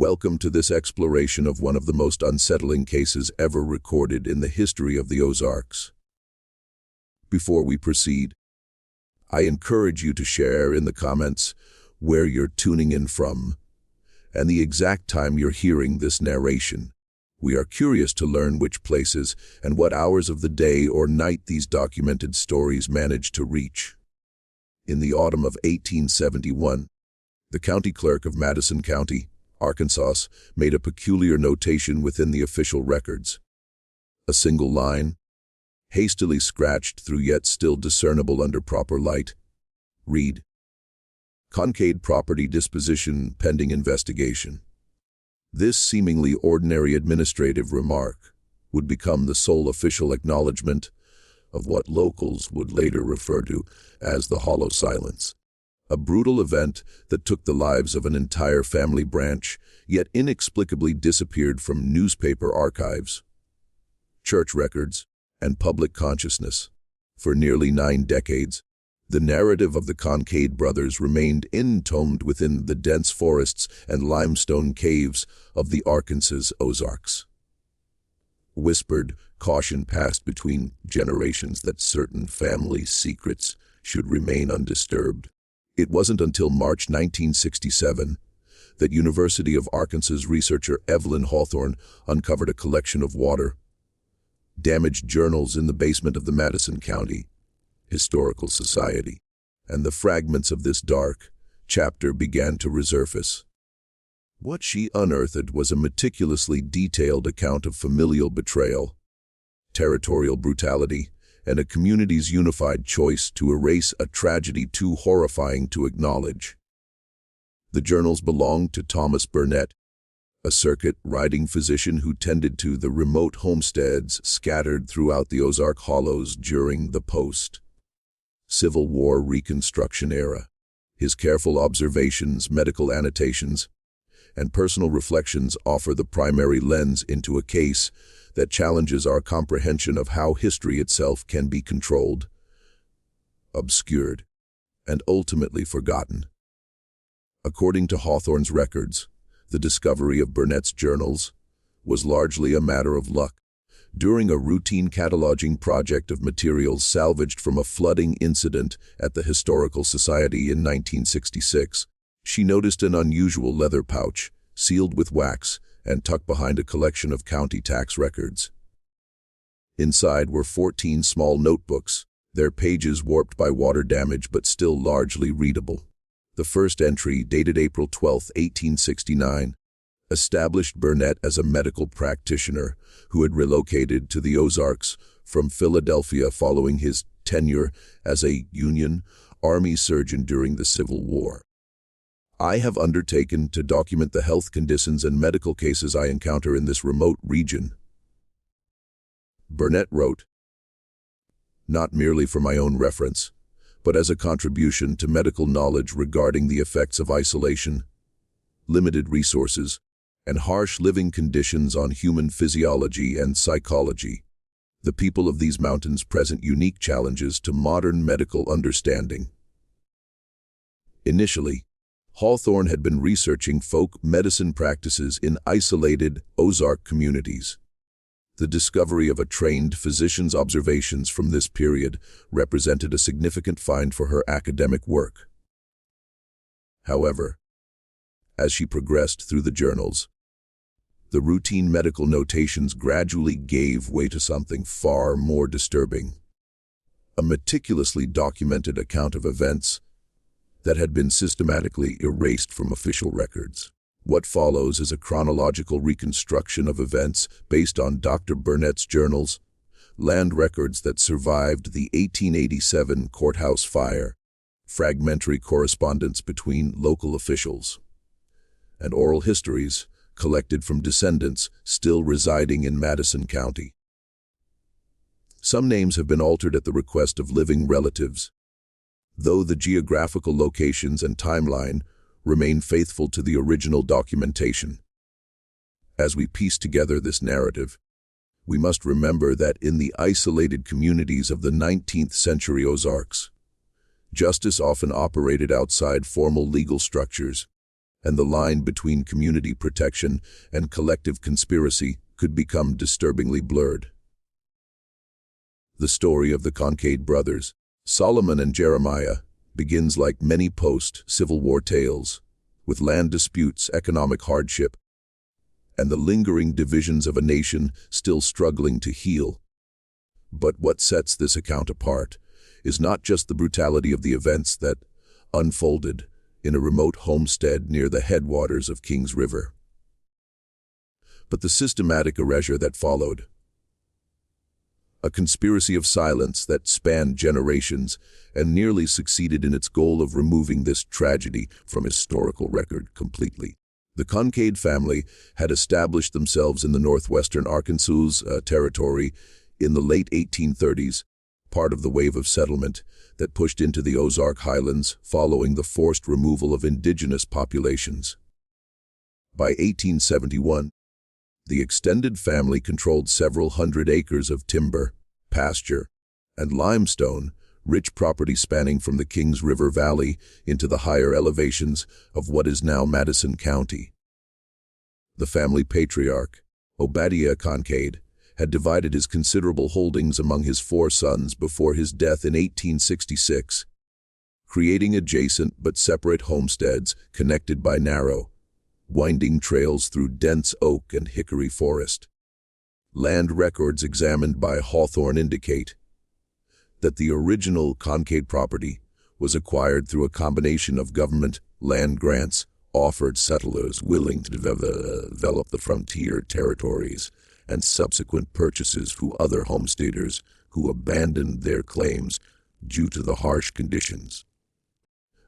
Welcome to this exploration of one of the most unsettling cases ever recorded in the history of the Ozarks. Before we proceed, I encourage you to share in the comments where you're tuning in from and the exact time you're hearing this narration. We are curious to learn which places and what hours of the day or night these documented stories managed to reach. In the autumn of 1871, the county clerk of Madison County, Arkansas, made a peculiar notation within the official records. A single line, hastily scratched through yet still discernible under proper light, read, "Kincaid property disposition pending investigation." This seemingly ordinary administrative remark would become the sole official acknowledgement of what locals would later refer to as the Hollow Silence. A brutal event that took the lives of an entire family branch, yet inexplicably disappeared from newspaper archives, church records, and public consciousness. For nearly 9 decades, the narrative of the Kincaid Brothers remained entombed within the dense forests and limestone caves of the Arkansas Ozarks. Whispered caution passed between generations that certain family secrets should remain undisturbed. It wasn't until March 1967 that University of Arkansas researcher Evelyn Hawthorne uncovered a collection of damaged journals in the basement of the Madison County Historical Society, and the fragments of this dark chapter began to resurface. What she unearthed was a meticulously detailed account of familial betrayal, territorial brutality, and a community's unified choice to erase a tragedy too horrifying to acknowledge. The journals belonged to Thomas Burnett, a circuit-riding physician who tended to the remote homesteads scattered throughout the Ozark Hollows during the post-Civil War Reconstruction era. His careful observations, medical annotations, and personal reflections offer the primary lens into a case that challenges our comprehension of how history itself can be controlled, obscured, and ultimately forgotten. According to Hawthorne's records, the discovery of Burnett's journals was largely a matter of luck. During a routine cataloging project of materials salvaged from a flooding incident at the Historical Society in 1966, she noticed an unusual leather pouch, sealed with wax, and tucked behind a collection of county tax records. Inside were 14 small notebooks, their pages warped by water damage but still largely readable. The first entry, dated April 12, 1869, established Burnett as a medical practitioner who had relocated to the Ozarks from Philadelphia following his tenure as a Union Army surgeon during the Civil War. "I have undertaken to document the health conditions and medical cases I encounter in this remote region," Burnett wrote, "not merely for my own reference, but as a contribution to medical knowledge regarding the effects of isolation, limited resources, and harsh living conditions on human physiology and psychology. The people of these mountains present unique challenges to modern medical understanding." Initially, Hawthorne had been researching folk medicine practices in isolated Ozark communities. The discovery of a trained physician's observations from this period represented a significant find for her academic work. However, as she progressed through the journals, the routine medical notations gradually gave way to something far more disturbing. A meticulously documented account of events that had been systematically erased from official records. What follows is a chronological reconstruction of events based on Dr. Burnett's journals, land records that survived the 1887 courthouse fire, fragmentary correspondence between local officials, and oral histories collected from descendants still residing in Madison County. Some names have been altered at the request of living relatives, though the geographical locations and timeline remain faithful to the original documentation. As we piece together this narrative, we must remember that in the isolated communities of the 19th century Ozarks, justice often operated outside formal legal structures, and the line between community protection and collective conspiracy could become disturbingly blurred. The story of the Kincaid brothers, Solomon and Jeremiah, begins like many post-Civil War tales, with land disputes, economic hardship, and the lingering divisions of a nation still struggling to heal. But what sets this account apart is not just the brutality of the events that unfolded in a remote homestead near the headwaters of Kings River, but the systematic erasure that followed. A conspiracy of silence that spanned generations and nearly succeeded in its goal of removing this tragedy from historical record completely. The Kincaid family had established themselves in the northwestern Arkansas territory in the late 1830s, part of the wave of settlement that pushed into the Ozark Highlands following the forced removal of indigenous populations. By 1871, the extended family controlled several hundred acres of timber, pasture, and limestone, rich property spanning from the Kings River Valley into the higher elevations of what is now Madison County. The family patriarch, Obadiah Kincaid, had divided his considerable holdings among his 4 sons before his death in 1866, creating adjacent but separate homesteads connected by narrow, winding trails through dense oak and hickory forest. Land records examined by Hawthorne indicate that the original Kincaid property was acquired through a combination of government land grants offered settlers willing to develop the frontier territories and subsequent purchases from other homesteaders who abandoned their claims due to the harsh conditions.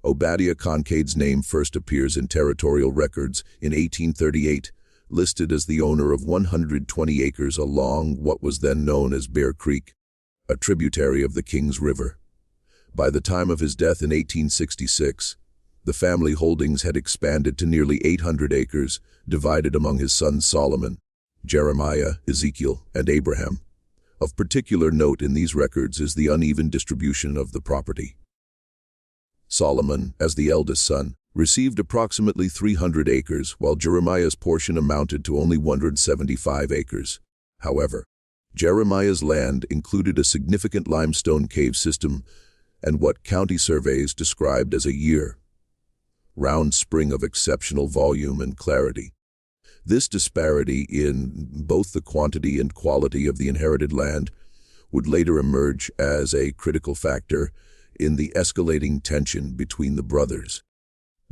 Obadiah Kincaid's name first appears in territorial records in 1838, listed as the owner of 120 acres along what was then known as Bear Creek, a tributary of the Kings River. By the time of his death in 1866, the family holdings had expanded to nearly 800 acres, divided among his sons Solomon, Jeremiah, Ezekiel, and Abraham. Of particular note in these records is the uneven distribution of the property. Solomon, as the eldest son, received approximately 300 acres, while Jeremiah's portion amounted to only 175 acres. However, Jeremiah's land included a significant limestone cave system and what county surveys described as a year-round spring of exceptional volume and clarity. This disparity in both the quantity and quality of the inherited land would later emerge as a critical factor in the escalating tension between the brothers.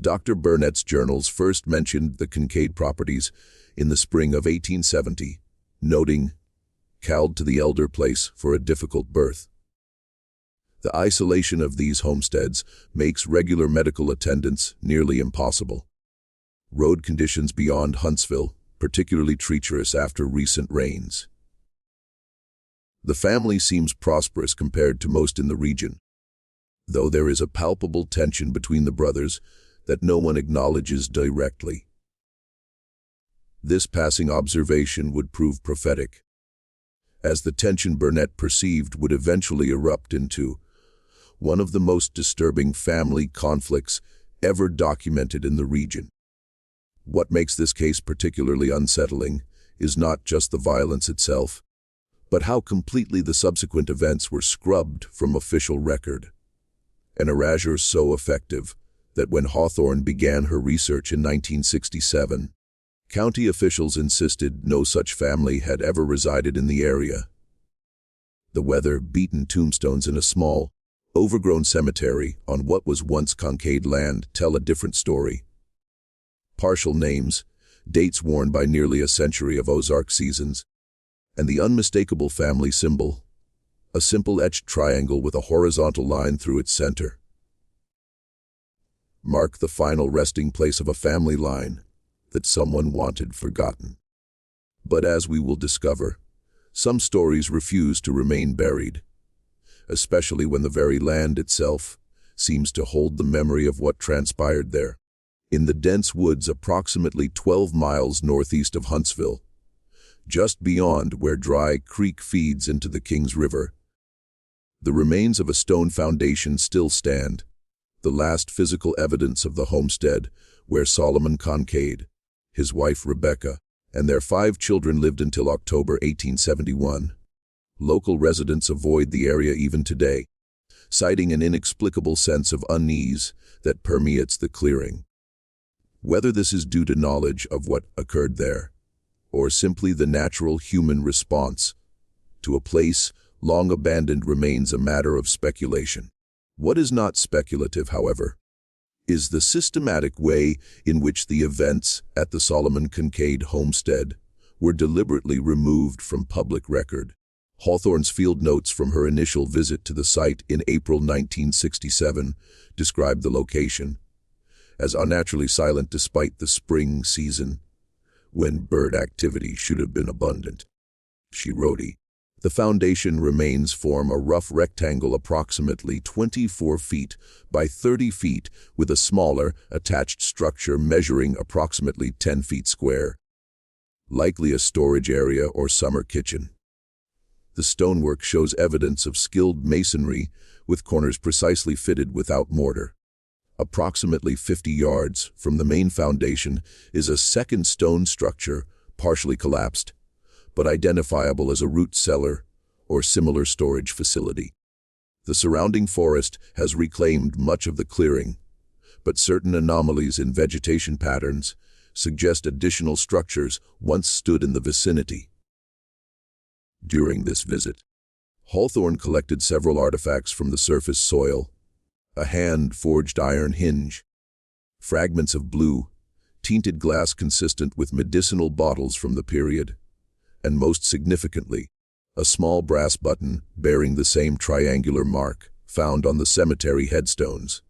Dr. Burnett's journals first mentioned the Kincaid properties in the spring of 1870, noting, "Called to the elder place for a difficult birth." The isolation of these homesteads makes regular medical attendance nearly impossible. Road conditions beyond Huntsville, particularly treacherous after recent rains. The family seems prosperous compared to most in the region, though there is a palpable tension between the brothers that no one acknowledges directly. This passing observation would prove prophetic, as the tension Burnett perceived would eventually erupt into one of the most disturbing family conflicts ever documented in the region. What makes this case particularly unsettling is not just the violence itself, but how completely the subsequent events were scrubbed from official record. An erasure so effective that when Hawthorne began her research in 1967, county officials insisted no such family had ever resided in the area. The weather-beaten tombstones in a small, overgrown cemetery on what was once Kincaid land tell a different story. Partial names, dates worn by nearly a century of Ozark seasons, and the unmistakable family symbol, a simple etched triangle with a horizontal line through its center, mark the final resting place of a family line that someone wanted forgotten. But as we will discover, some stories refuse to remain buried, especially when the very land itself seems to hold the memory of what transpired there. In the dense woods approximately 12 miles northeast of Huntsville, just beyond where Dry Creek feeds into the Kings River, the remains of a stone foundation still stand, the last physical evidence of the homestead where Solomon Kincaid, his wife Rebecca, and their 5 children lived until October 1871. Local residents avoid the area even today, citing an inexplicable sense of unease that permeates the clearing. Whether this is due to knowledge of what occurred there, or simply the natural human response to a place long abandoned remains a matter of speculation. What is not speculative, however, is the systematic way in which the events at the Solomon Kincaid homestead were deliberately removed from public record. Hawthorne's field notes from her initial visit to the site in April 1967 described the location as unnaturally silent despite the spring season, when bird activity should have been abundant. She wrote, "The foundation remains form a rough rectangle approximately 24 feet by 30 feet with a smaller, attached structure measuring approximately 10 feet square, likely a storage area or summer kitchen. The stonework shows evidence of skilled masonry with corners precisely fitted without mortar. Approximately 50 yards from the main foundation is a second stone structure, partially collapsed, but identifiable as a root cellar or similar storage facility. The surrounding forest has reclaimed much of the clearing, but certain anomalies in vegetation patterns suggest additional structures once stood in the vicinity." During this visit, Hawthorne collected several artifacts from the surface soil: a hand-forged iron hinge, fragments of blue, tinted glass consistent with medicinal bottles from the period, and most significantly, a small brass button bearing the same triangular mark found on the cemetery headstones.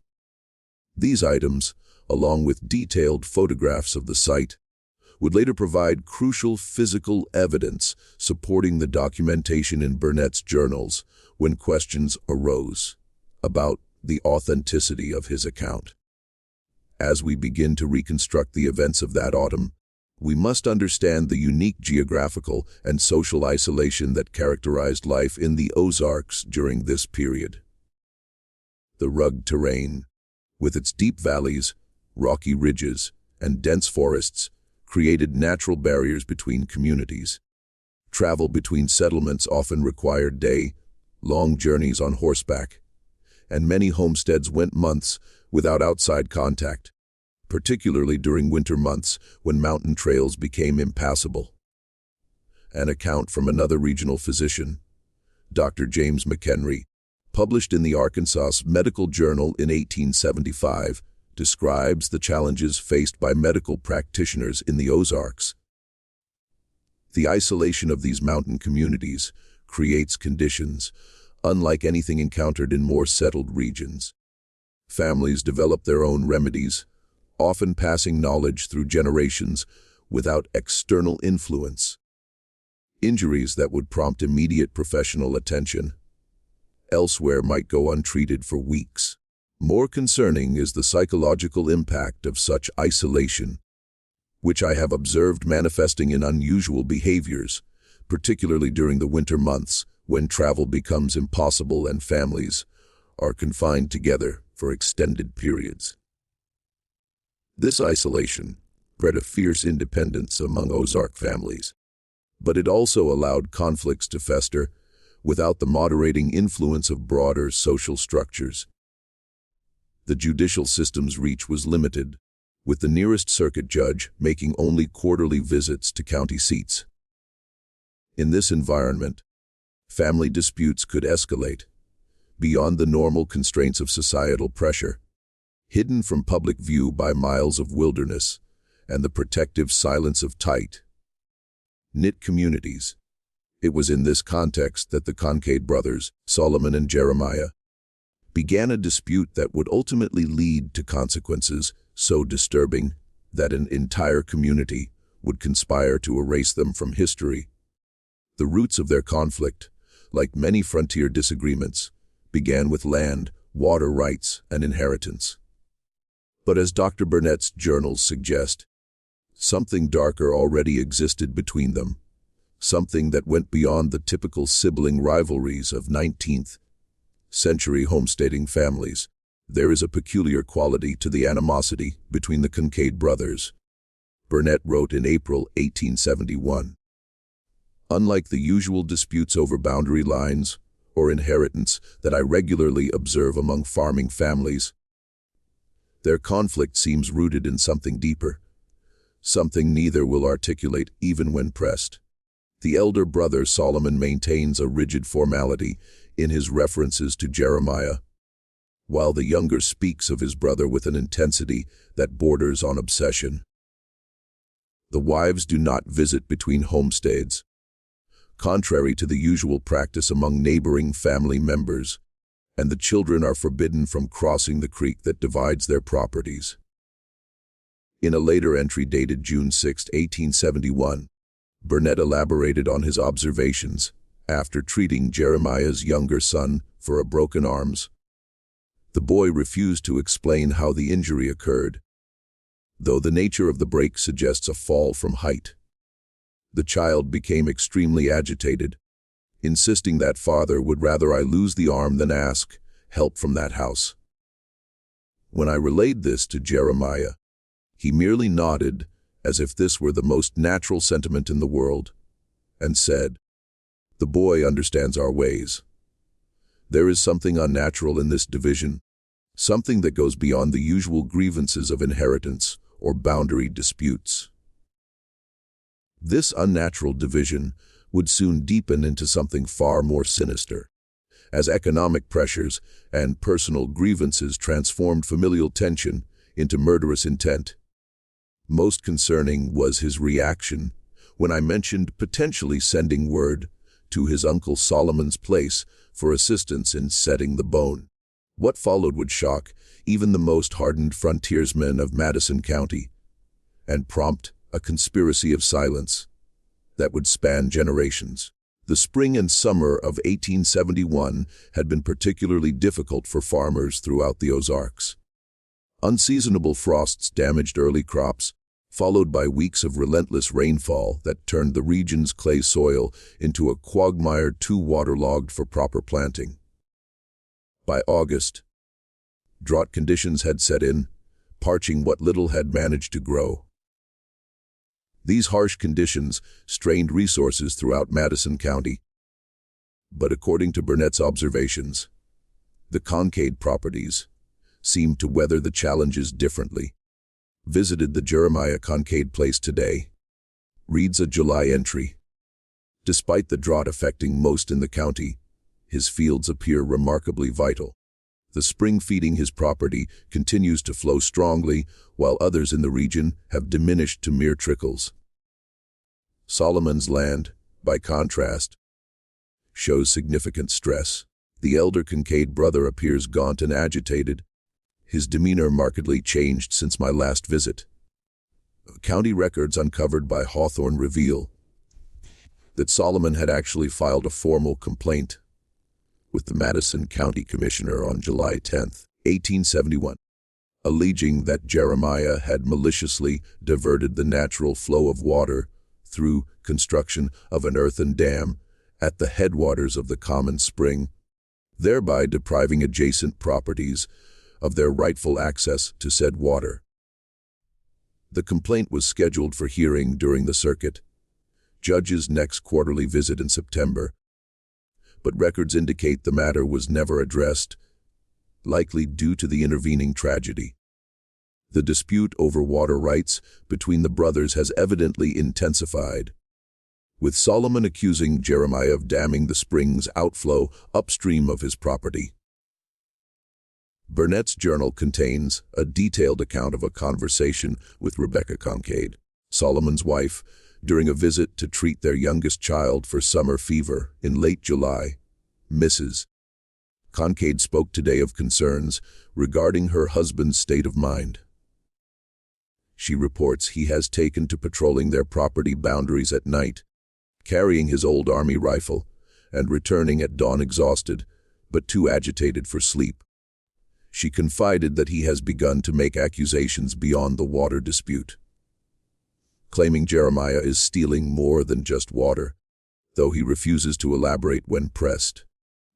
These items, along with detailed photographs of the site, would later provide crucial physical evidence supporting the documentation in Burnett's journals when questions arose about the authenticity of his account. As we begin to reconstruct the events of that autumn, we must understand the unique geographical and social isolation that characterized life in the Ozarks during this period. The rugged terrain, with its deep valleys, rocky ridges, and dense forests, created natural barriers between communities. Travel between settlements often required day-long journeys on horseback, and many homesteads went months without outside contact, particularly during winter months when mountain trails became impassable. An account from another regional physician, Dr. James McHenry, published in the Arkansas Medical Journal in 1875, describes the challenges faced by medical practitioners in the Ozarks. The isolation of these mountain communities creates conditions unlike anything encountered in more settled regions. Families develop their own remedies, often passing knowledge through generations without external influence. Injuries that would prompt immediate professional attention elsewhere might go untreated for weeks. More concerning is the psychological impact of such isolation, which I have observed manifesting in unusual behaviors, particularly during the winter months when travel becomes impossible and families are confined together for extended periods. This isolation bred a fierce independence among Ozark families, but it also allowed conflicts to fester without the moderating influence of broader social structures. The judicial system's reach was limited, with the nearest circuit judge making only quarterly visits to county seats. In this environment, family disputes could escalate beyond the normal constraints of societal pressure, hidden from public view by miles of wilderness and the protective silence of tight-knit communities. It was in this context that the Kincaid brothers, Solomon and Jeremiah, began a dispute that would ultimately lead to consequences so disturbing that an entire community would conspire to erase them from history. The roots of their conflict, like many frontier disagreements, began with land, water rights, and inheritance. But as Dr. Burnett's journals suggest, something darker already existed between them, something that went beyond the typical sibling rivalries of 19th century homesteading families. There is a peculiar quality to the animosity between the Kincaid brothers. Burnett wrote in April 1871. Unlike the usual disputes over boundary lines or inheritance that I regularly observe among farming families, their conflict seems rooted in something deeper, something neither will articulate even when pressed. The elder brother Solomon maintains a rigid formality in his references to Jeremiah, while the younger speaks of his brother with an intensity that borders on obsession. The wives do not visit between homesteads, contrary to the usual practice among neighboring family members, and the children are forbidden from crossing the creek that divides their properties. In a later entry dated June 6, 1871, Burnett elaborated on his observations after treating Jeremiah's younger son for a broken arms. The boy refused to explain how the injury occurred, though the nature of the break suggests a fall from height. The child became extremely agitated, insisting that father would rather I lose the arm than ask help from that house. When I relayed this to Jeremiah, he merely nodded as if this were the most natural sentiment in the world, and said, "The boy understands our ways. There is something unnatural in this division, something that goes beyond the usual grievances of inheritance or boundary disputes." This unnatural division would soon deepen into something far more sinister, as economic pressures and personal grievances transformed familial tension into murderous intent. Most concerning was his reaction when I mentioned potentially sending word to his uncle Solomon's place for assistance in setting the bone. What followed would shock even the most hardened frontiersmen of Madison County, and prompt a conspiracy of silence that would span generations. The spring and summer of 1871 had been particularly difficult for farmers throughout the Ozarks. Unseasonable frosts damaged early crops, followed by weeks of relentless rainfall that turned the region's clay soil into a quagmire too waterlogged for proper planting. By August, drought conditions had set in, parching what little had managed to grow. These harsh conditions strained resources throughout Madison County. But according to Burnett's observations, the Kincaid properties seemed to weather the challenges differently. Visited the Jeremiah Kincaid place today, reads a July entry. Despite the drought affecting most in the county, his fields appear remarkably vital. The spring feeding his property continues to flow strongly, while others in the region have diminished to mere trickles. Solomon's land, by contrast, shows significant stress. The elder Kincaid brother appears gaunt and agitated, his demeanor markedly changed since my last visit. County records uncovered by Hawthorne reveal that Solomon had actually filed a formal complaint with the Madison County Commissioner on July 10, 1871, alleging that Jeremiah had maliciously diverted the natural flow of water through construction of an earthen dam at the headwaters of the common spring, thereby depriving adjacent properties of their rightful access to said water. The complaint was scheduled for hearing during the circuit judge's next quarterly visit in September, but records indicate the matter was never addressed, likely due to the intervening tragedy. The dispute over water rights between the brothers has evidently intensified, with Solomon accusing Jeremiah of damming the spring's outflow upstream of his property. Burnett's journal contains a detailed account of a conversation with Rebecca Kincaid, Solomon's wife, during a visit to treat their youngest child for summer fever in late July. Mrs. Kincaid spoke today of concerns regarding her husband's state of mind. She reports he has taken to patrolling their property boundaries at night, carrying his old army rifle, and returning at dawn exhausted, but too agitated for sleep. She confided that he has begun to make accusations beyond the water dispute, claiming Jeremiah is stealing more than just water, though he refuses to elaborate when pressed.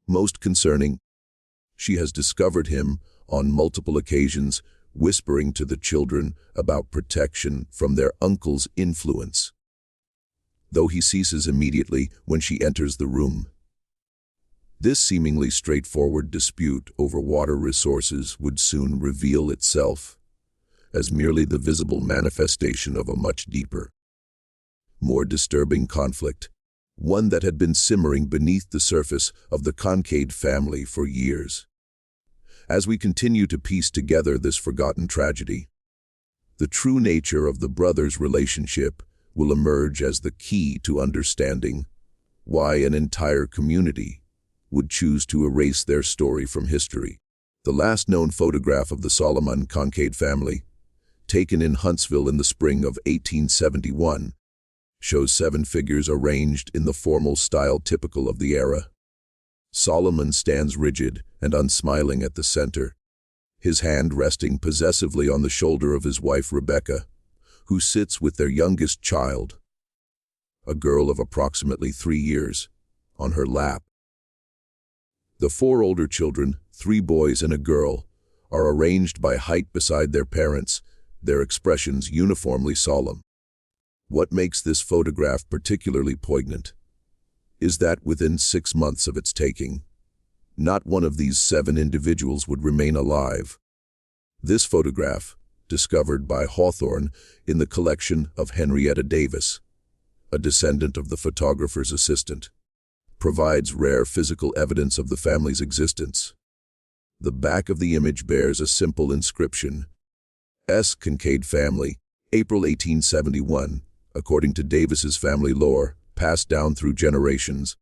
Most concerning, she has discovered him on multiple occasions, whispering to the children about protection from their uncle's influence, though he ceases immediately when she enters the room. This seemingly straightforward dispute over water resources would soon reveal itself as merely the visible manifestation of a much deeper, more disturbing conflict, one that had been simmering beneath the surface of the Kincaid family for years. As we continue to piece together this forgotten tragedy, the true nature of the brothers' relationship will emerge as the key to understanding why an entire community would choose to erase their story from history. The last known photograph of the Solomon Kincaid family, taken in Huntsville in the spring of 1871, shows 7 figures arranged in the formal style typical of the era. Solomon stands rigid and unsmiling at the center, his hand resting possessively on the shoulder of his wife Rebecca, who sits with their youngest child, a girl of approximately 3 years, on her lap. The 4 older children, 3 boys and a girl, are arranged by height beside their parents, their expressions uniformly solemn. What makes this photograph particularly poignant is that within 6 months of its taking, not one of these 7 individuals would remain alive. This photograph, discovered by Hawthorne in the collection of Henrietta Davis, a descendant of the photographer's assistant, provides rare physical evidence of the family's existence. The back of the image bears a simple inscription, S. Kincaid Family, April 1871, according to Davis's family lore, passed down through generations.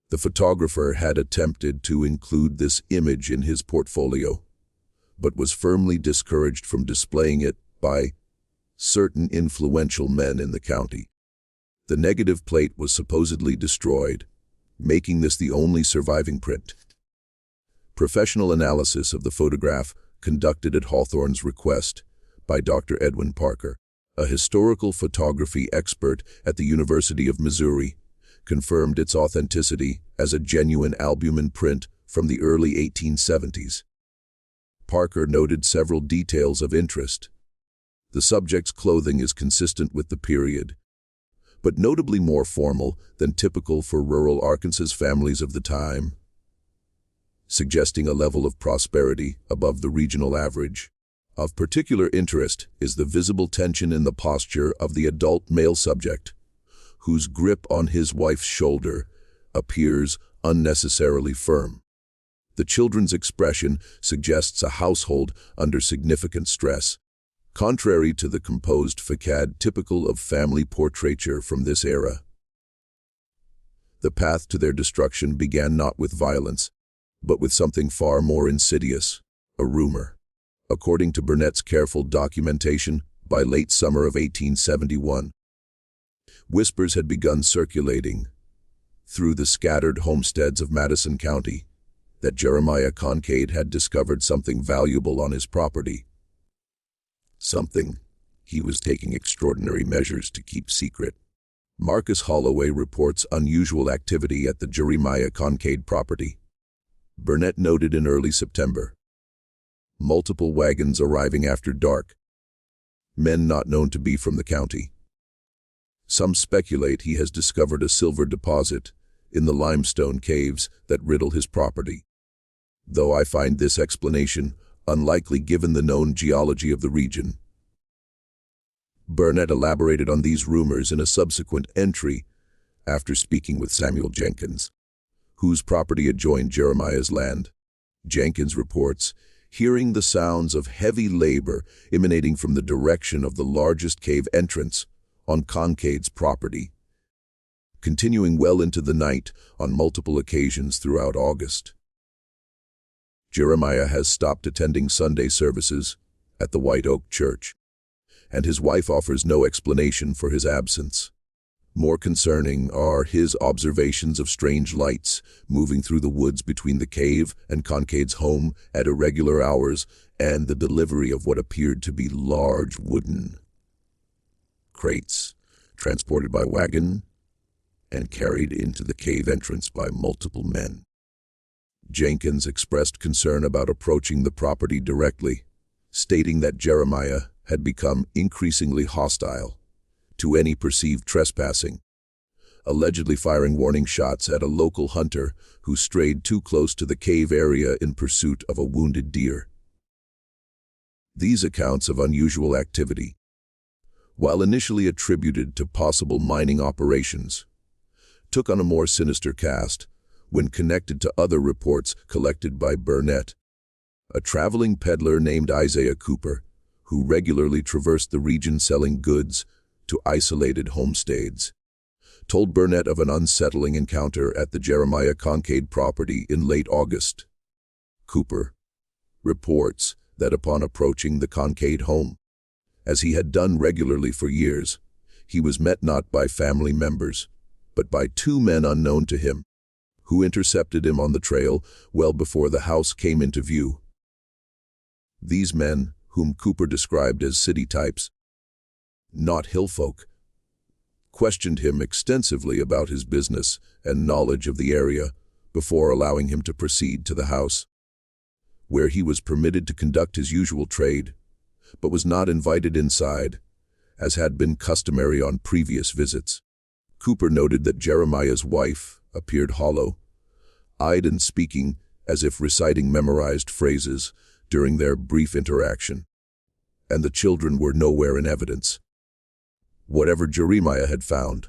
The photographer had attempted to include this image in his portfolio, but was firmly discouraged from displaying it by certain influential men in the county. The negative plate was supposedly destroyed, making this the only surviving print. Professional analysis of the photograph, conducted at Hawthorne's request by Dr. Edwin Parker, a historical photography expert at the University of Missouri, confirmed its authenticity as a genuine albumen print from the early 1870s. Parker noted several details of interest. The subject's clothing is consistent with the period, but notably more formal than typical for rural Arkansas families of the time, suggesting a level of prosperity above the regional average. Of particular interest is the visible tension in the posture of the adult male subject, whose grip on his wife's shoulder appears unnecessarily firm. The children's expression suggests a household under significant stress, contrary to the composed facade typical of family portraiture from this era. The path to their destruction began not with violence, but with something far more insidious, a rumor. According to Burnett's careful documentation, by late summer of 1871, whispers had begun circulating through the scattered homesteads of Madison County that Jeremiah Kincaid had discovered something valuable on his property, something he was taking extraordinary measures to keep secret. Marcus Holloway reports unusual activity at the Jeremiah Kincaid property. Burnett noted in early September, multiple wagons arriving after dark, men not known to be from the county. Some speculate he has discovered a silver deposit in the limestone caves that riddle his property, though I find this explanation unlikely given the known geology of the region. Burnett elaborated on these rumors in a subsequent entry after speaking with Samuel Jenkins, whose property adjoined Jeremiah's land. Jenkins reports hearing the sounds of heavy labor emanating from the direction of the largest cave entrance on Kincaid's property, continuing well into the night on multiple occasions throughout August. Jeremiah has stopped attending Sunday services at the White Oak Church, and his wife offers no explanation for his absence. More concerning are his observations of strange lights moving through the woods between the cave and Kincaid's home at irregular hours, and the delivery of what appeared to be large wooden crates transported by wagon and carried into the cave entrance by multiple men. Jenkins expressed concern about approaching the property directly, stating that Jeremiah had become increasingly hostile to any perceived trespassing, allegedly firing warning shots at a local hunter who strayed too close to the cave area in pursuit of a wounded deer. These accounts of unusual activity, while initially attributed to possible mining operations, took on a more sinister cast when connected to other reports collected by Burnett, a traveling peddler named Isaiah Cooper, who regularly traversed the region selling goods to isolated homesteads, told Burnett of an unsettling encounter at the Jeremiah Kincaid property in late August. Cooper reports that upon approaching the Kincaid home, as he had done regularly for years, he was met not by family members, but by two men unknown to him, who intercepted him on the trail well before the house came into view. These men, whom Cooper described as city types, not hillfolk, questioned him extensively about his business and knowledge of the area before allowing him to proceed to the house, where he was permitted to conduct his usual trade, but was not invited inside, as had been customary on previous visits. Cooper noted that Jeremiah's wife appeared hollow-eyed and speaking as if reciting memorized phrases during their brief interaction, and the children were nowhere in evidence. Whatever Jeremiah had found,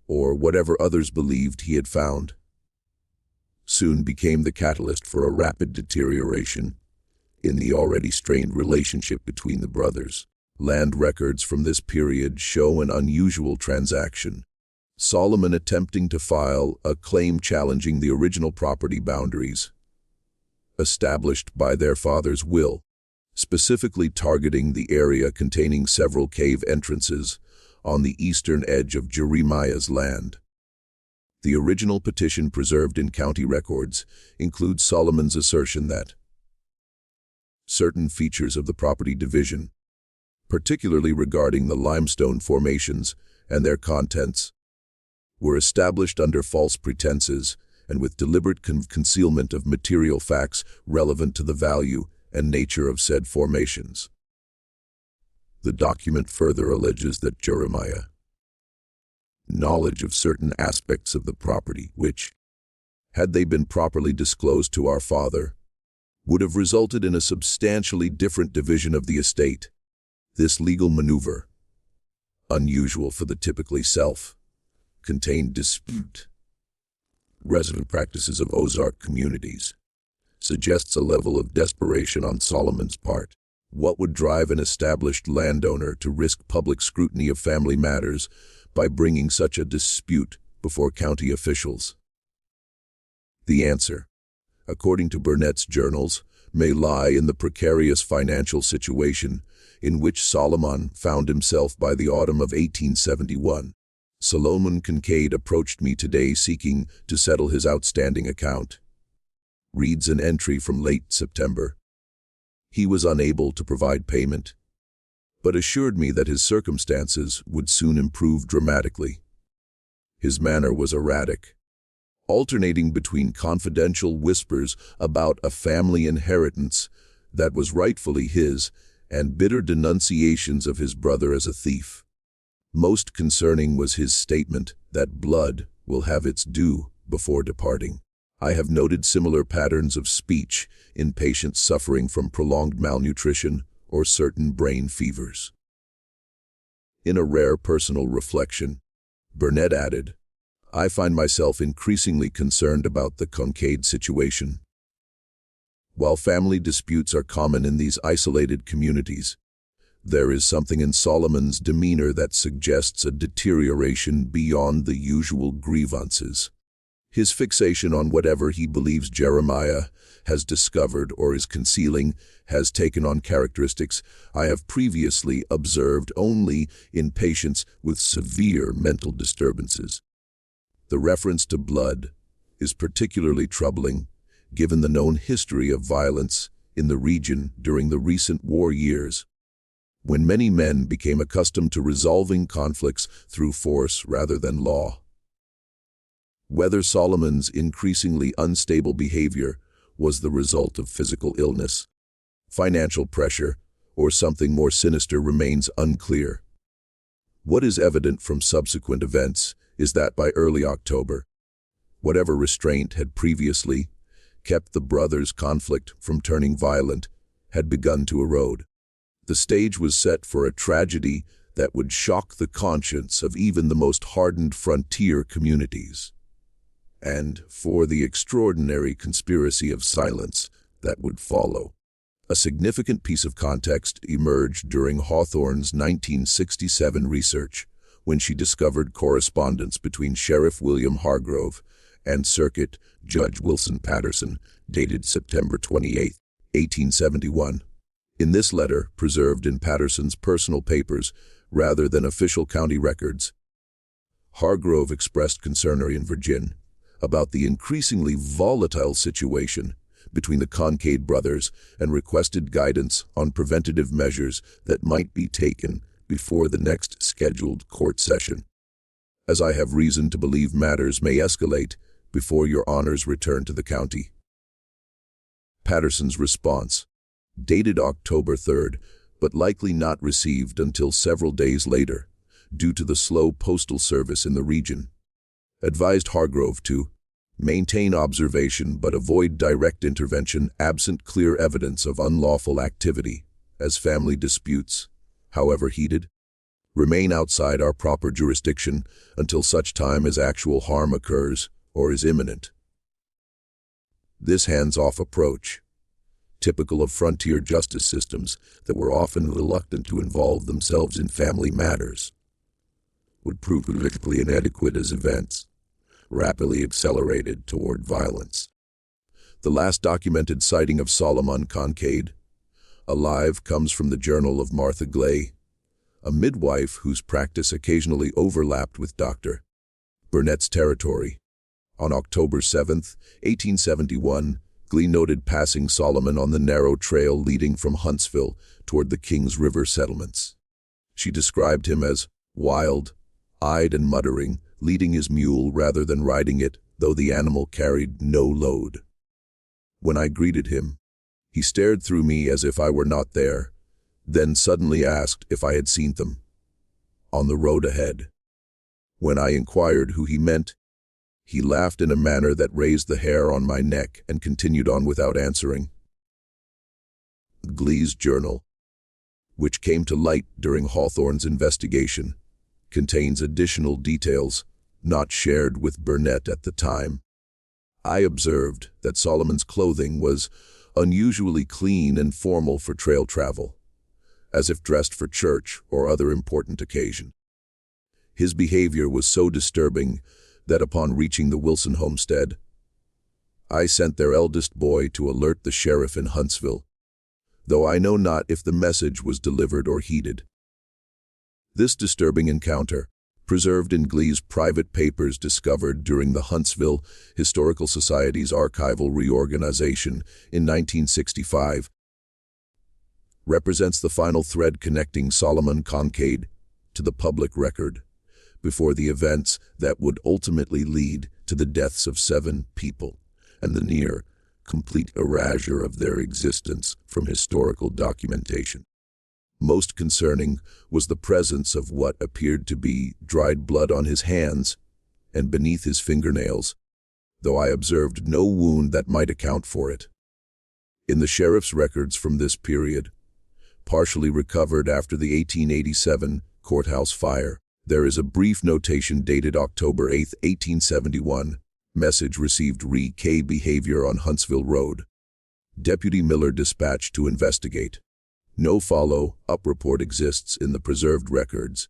or whatever others believed he had found, soon became the catalyst for a rapid deterioration in the already strained relationship between the brothers. Land records from this period show an unusual transaction. Solomon attempting to file a claim challenging the original property boundaries established by their father's will, specifically targeting the area containing several cave entrances on the eastern edge of Jeremiah's land. The original petition preserved in county records includes Solomon's assertion that certain features of the property division, particularly regarding the limestone formations and their contents, were established under false pretenses and with deliberate concealment of material facts relevant to the value and nature of said formations. The document further alleges that Jeremiah's knowledge of certain aspects of the property which, had they been properly disclosed to our father, would have resulted in a substantially different division of the estate. This legal maneuver, unusual for the typically self-contained dispute resident practices of Ozark communities, suggests a level of desperation on Solomon's part. What would drive an established landowner to risk public scrutiny of family matters by bringing such a dispute before county officials? The answer, according to Burnett's journals, may lie in the precarious financial situation in which Solomon found himself by the autumn of 1871. Solomon Kincaid approached me today seeking to settle his outstanding account. Reads an entry from late September. He was unable to provide payment, but assured me that his circumstances would soon improve dramatically. His manner was erratic, alternating between confidential whispers about a family inheritance that was rightfully his and bitter denunciations of his brother as a thief. Most concerning was his statement that blood will have its due before departing. I have noted similar patterns of speech in patients suffering from prolonged malnutrition or certain brain fevers. In a rare personal reflection, Burnett added, I find myself increasingly concerned about the Kincaid situation. While family disputes are common in these isolated communities, there is something in Solomon's demeanor that suggests a deterioration beyond the usual grievances. His fixation on whatever he believes Jeremiah has discovered or is concealing has taken on characteristics I have previously observed only in patients with severe mental disturbances. The reference to blood is particularly troubling, given the known history of violence in the region during the recent war years, when many men became accustomed to resolving conflicts through force rather than law. Whether Solomon's increasingly unstable behavior was the result of physical illness, financial pressure, or something more sinister remains unclear. What is evident from subsequent events is that by early October, whatever restraint had previously kept the brothers' conflict from turning violent had begun to erode. The stage was set for a tragedy that would shock the conscience of even the most hardened frontier communities, and for the extraordinary conspiracy of silence that would follow. A significant piece of context emerged during Hawthorne's 1967 research, when she discovered correspondence between Sheriff William Hargrove and Circuit Judge Wilson Patterson, dated September 28, 1871. In this letter, preserved in Patterson's personal papers rather than official county records, Hargrove expressed concern in Virginia about the increasingly volatile situation between the Kincaid brothers and requested guidance on preventative measures that might be taken before the next scheduled court session, as I have reason to believe matters may escalate before your honors return to the county. Patterson's response, dated October 3rd, but likely not received until several days later, due to the slow postal service in the region, advised Hargrove to maintain observation but avoid direct intervention absent clear evidence of unlawful activity, as family disputes, however heated, remain outside our proper jurisdiction until such time as actual harm occurs or is imminent. This hands-off approach, typical of frontier justice systems that were often reluctant to involve themselves in family matters, would prove politically inadequate as events rapidly accelerated toward violence. The last documented sighting of Solomon Kincaid alive comes from the journal of Martha Glay, a midwife whose practice occasionally overlapped with Dr. Burnett's territory. On October 7, 1871, Glay noted passing Solomon on the narrow trail leading from Huntsville toward the Kings River settlements. She described him as wild-eyed and muttering, leading his mule rather than riding it, though the animal carried no load. When I greeted him, he stared through me as if I were not there, then suddenly asked if I had seen them on the road ahead. When I inquired who he meant, he laughed in a manner that raised the hair on my neck and continued on without answering. Glay's journal, which came to light during Hawthorne's investigation, contains additional details not shared with Burnett at the time. I observed that Solomon's clothing was unusually clean and formal for trail travel, as if dressed for church or other important occasion. His behavior was so disturbing that upon reaching the Wilson homestead, I sent their eldest boy to alert the sheriff in Huntsville, though I know not if the message was delivered or heeded. This disturbing encounter, preserved in Glay's private papers discovered during the Huntsville Historical Society's archival reorganization in 1965, represents the final thread connecting Solomon Kincaid to the public record before the events that would ultimately lead to the deaths of 7 people and the near complete erasure of their existence from historical documentation. Most concerning was the presence of what appeared to be dried blood on his hands and beneath his fingernails, though I observed no wound that might account for it. In the sheriff's records from this period, partially recovered after the 1887 courthouse fire, there is a brief notation dated October 8, 1871, message received re-K behavior on Huntsville Road. Deputy Miller dispatched to investigate. No follow-up report exists in the preserved records,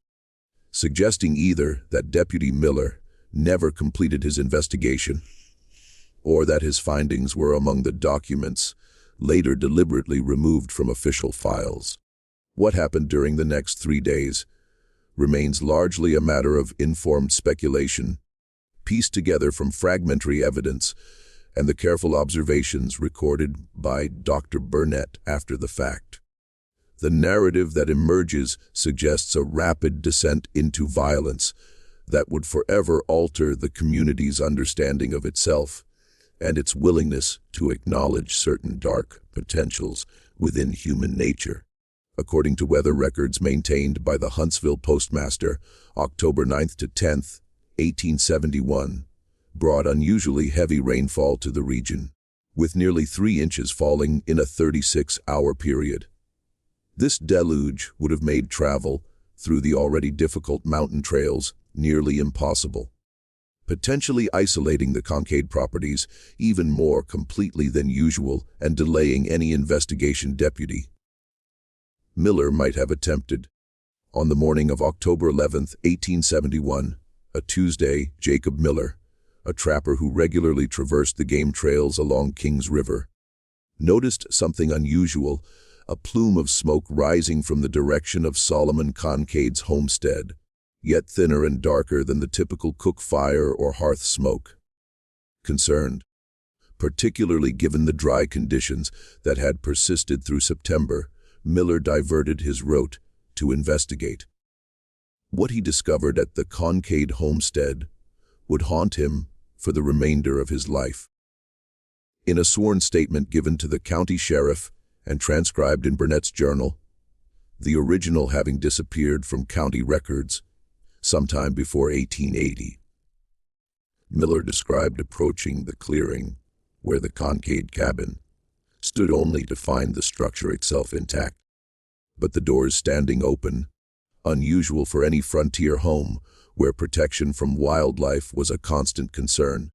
suggesting either that Deputy Miller never completed his investigation or that his findings were among the documents later deliberately removed from official files. What happened during the next 3 days remains largely a matter of informed speculation, pieced together from fragmentary evidence and the careful observations recorded by Dr. Burnett after the fact. The narrative that emerges suggests a rapid descent into violence that would forever alter the community's understanding of itself and its willingness to acknowledge certain dark potentials within human nature. According to weather records maintained by the Huntsville Postmaster, October 9th to 10th, 1871, brought unusually heavy rainfall to the region, with nearly 3 inches falling in a 36-hour period. This deluge would have made travel through the already difficult mountain trails nearly impossible, potentially isolating the Kincaid properties even more completely than usual and delaying any investigation deputy Miller might have attempted. On the morning of October 11th, 1871, a Tuesday, Jacob Miller, a trapper who regularly traversed the game trails along Kings River, noticed something unusual, a plume of smoke rising from the direction of Solomon Kincaid's homestead, yet thinner and darker than the typical cook fire or hearth smoke. Concerned, particularly given the dry conditions that had persisted through September, Miller diverted his route to investigate. What he discovered at the Kincaid homestead would haunt him for the remainder of his life. In a sworn statement given to the county sheriff and transcribed in Burnett's journal, the original having disappeared from county records sometime before 1880, Miller described approaching the clearing where the Kincaid cabin stood only to find the structure itself intact, but the doors standing open, unusual for any frontier home where protection from wildlife was a constant concern.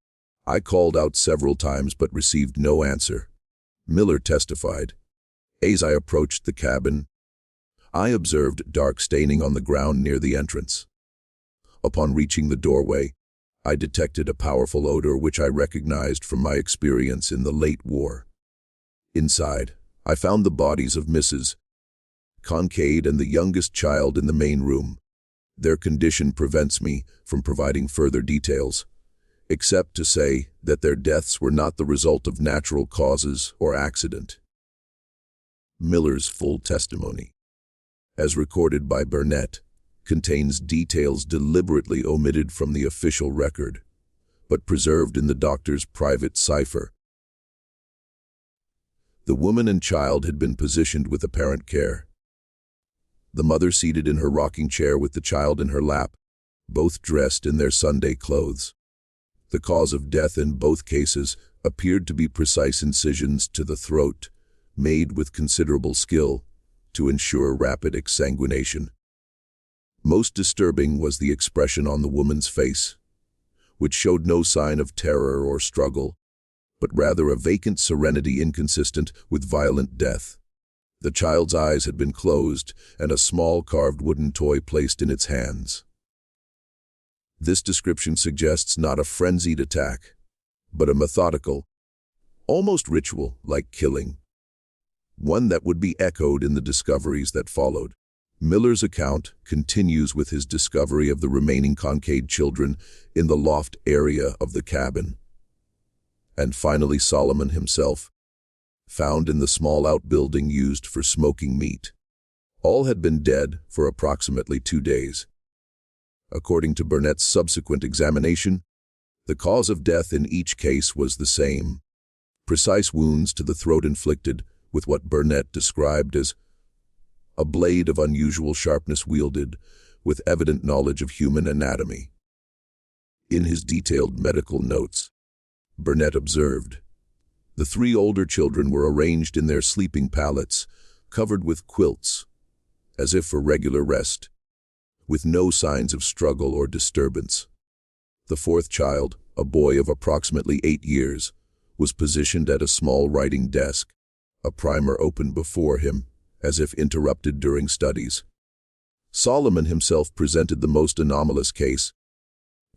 I called out several times but received no answer. Miller testified. As I approached the cabin, I observed dark staining on the ground near the entrance. Upon reaching the doorway, I detected a powerful odor which I recognized from my experience in the late war. Inside, I found the bodies of Mrs. Kincaid and the youngest child in the main room. Their condition prevents me from providing further details, except to say that their deaths were not the result of natural causes or accident. Miller's full testimony, as recorded by Burnett, contains details deliberately omitted from the official record, but preserved in the doctor's private cipher. The woman and child had been positioned with apparent care. The mother seated in her rocking chair with the child in her lap, both dressed in their Sunday clothes. The cause of death in both cases appeared to be precise incisions to the throat, made with considerable skill to ensure rapid exsanguination. Most disturbing was the expression on the woman's face, which showed no sign of terror or struggle, but rather a vacant serenity inconsistent with violent death. The child's eyes had been closed and a small carved wooden toy placed in its hands. This description suggests not a frenzied attack, but a methodical, almost ritual-like killing, one that would be echoed in the discoveries that followed. Miller's account continues with his discovery of the remaining Kincaid children in the loft area of the cabin, and finally Solomon himself, found in the small outbuilding used for smoking meat. All had been dead for approximately 2 days. According to Burnett's subsequent examination, the cause of death in each case was the same: precise wounds to the throat inflicted with what Burnett described as a blade of unusual sharpness wielded with evident knowledge of human anatomy. In his detailed medical notes, Burnett observed, the 3 older children were arranged in their sleeping pallets, covered with quilts, as if for regular rest, with no signs of struggle or disturbance. The 4th child, a boy of approximately 8 years, was positioned at a small writing desk, a primer open before him, as if interrupted during studies. Solomon himself presented the most anomalous case,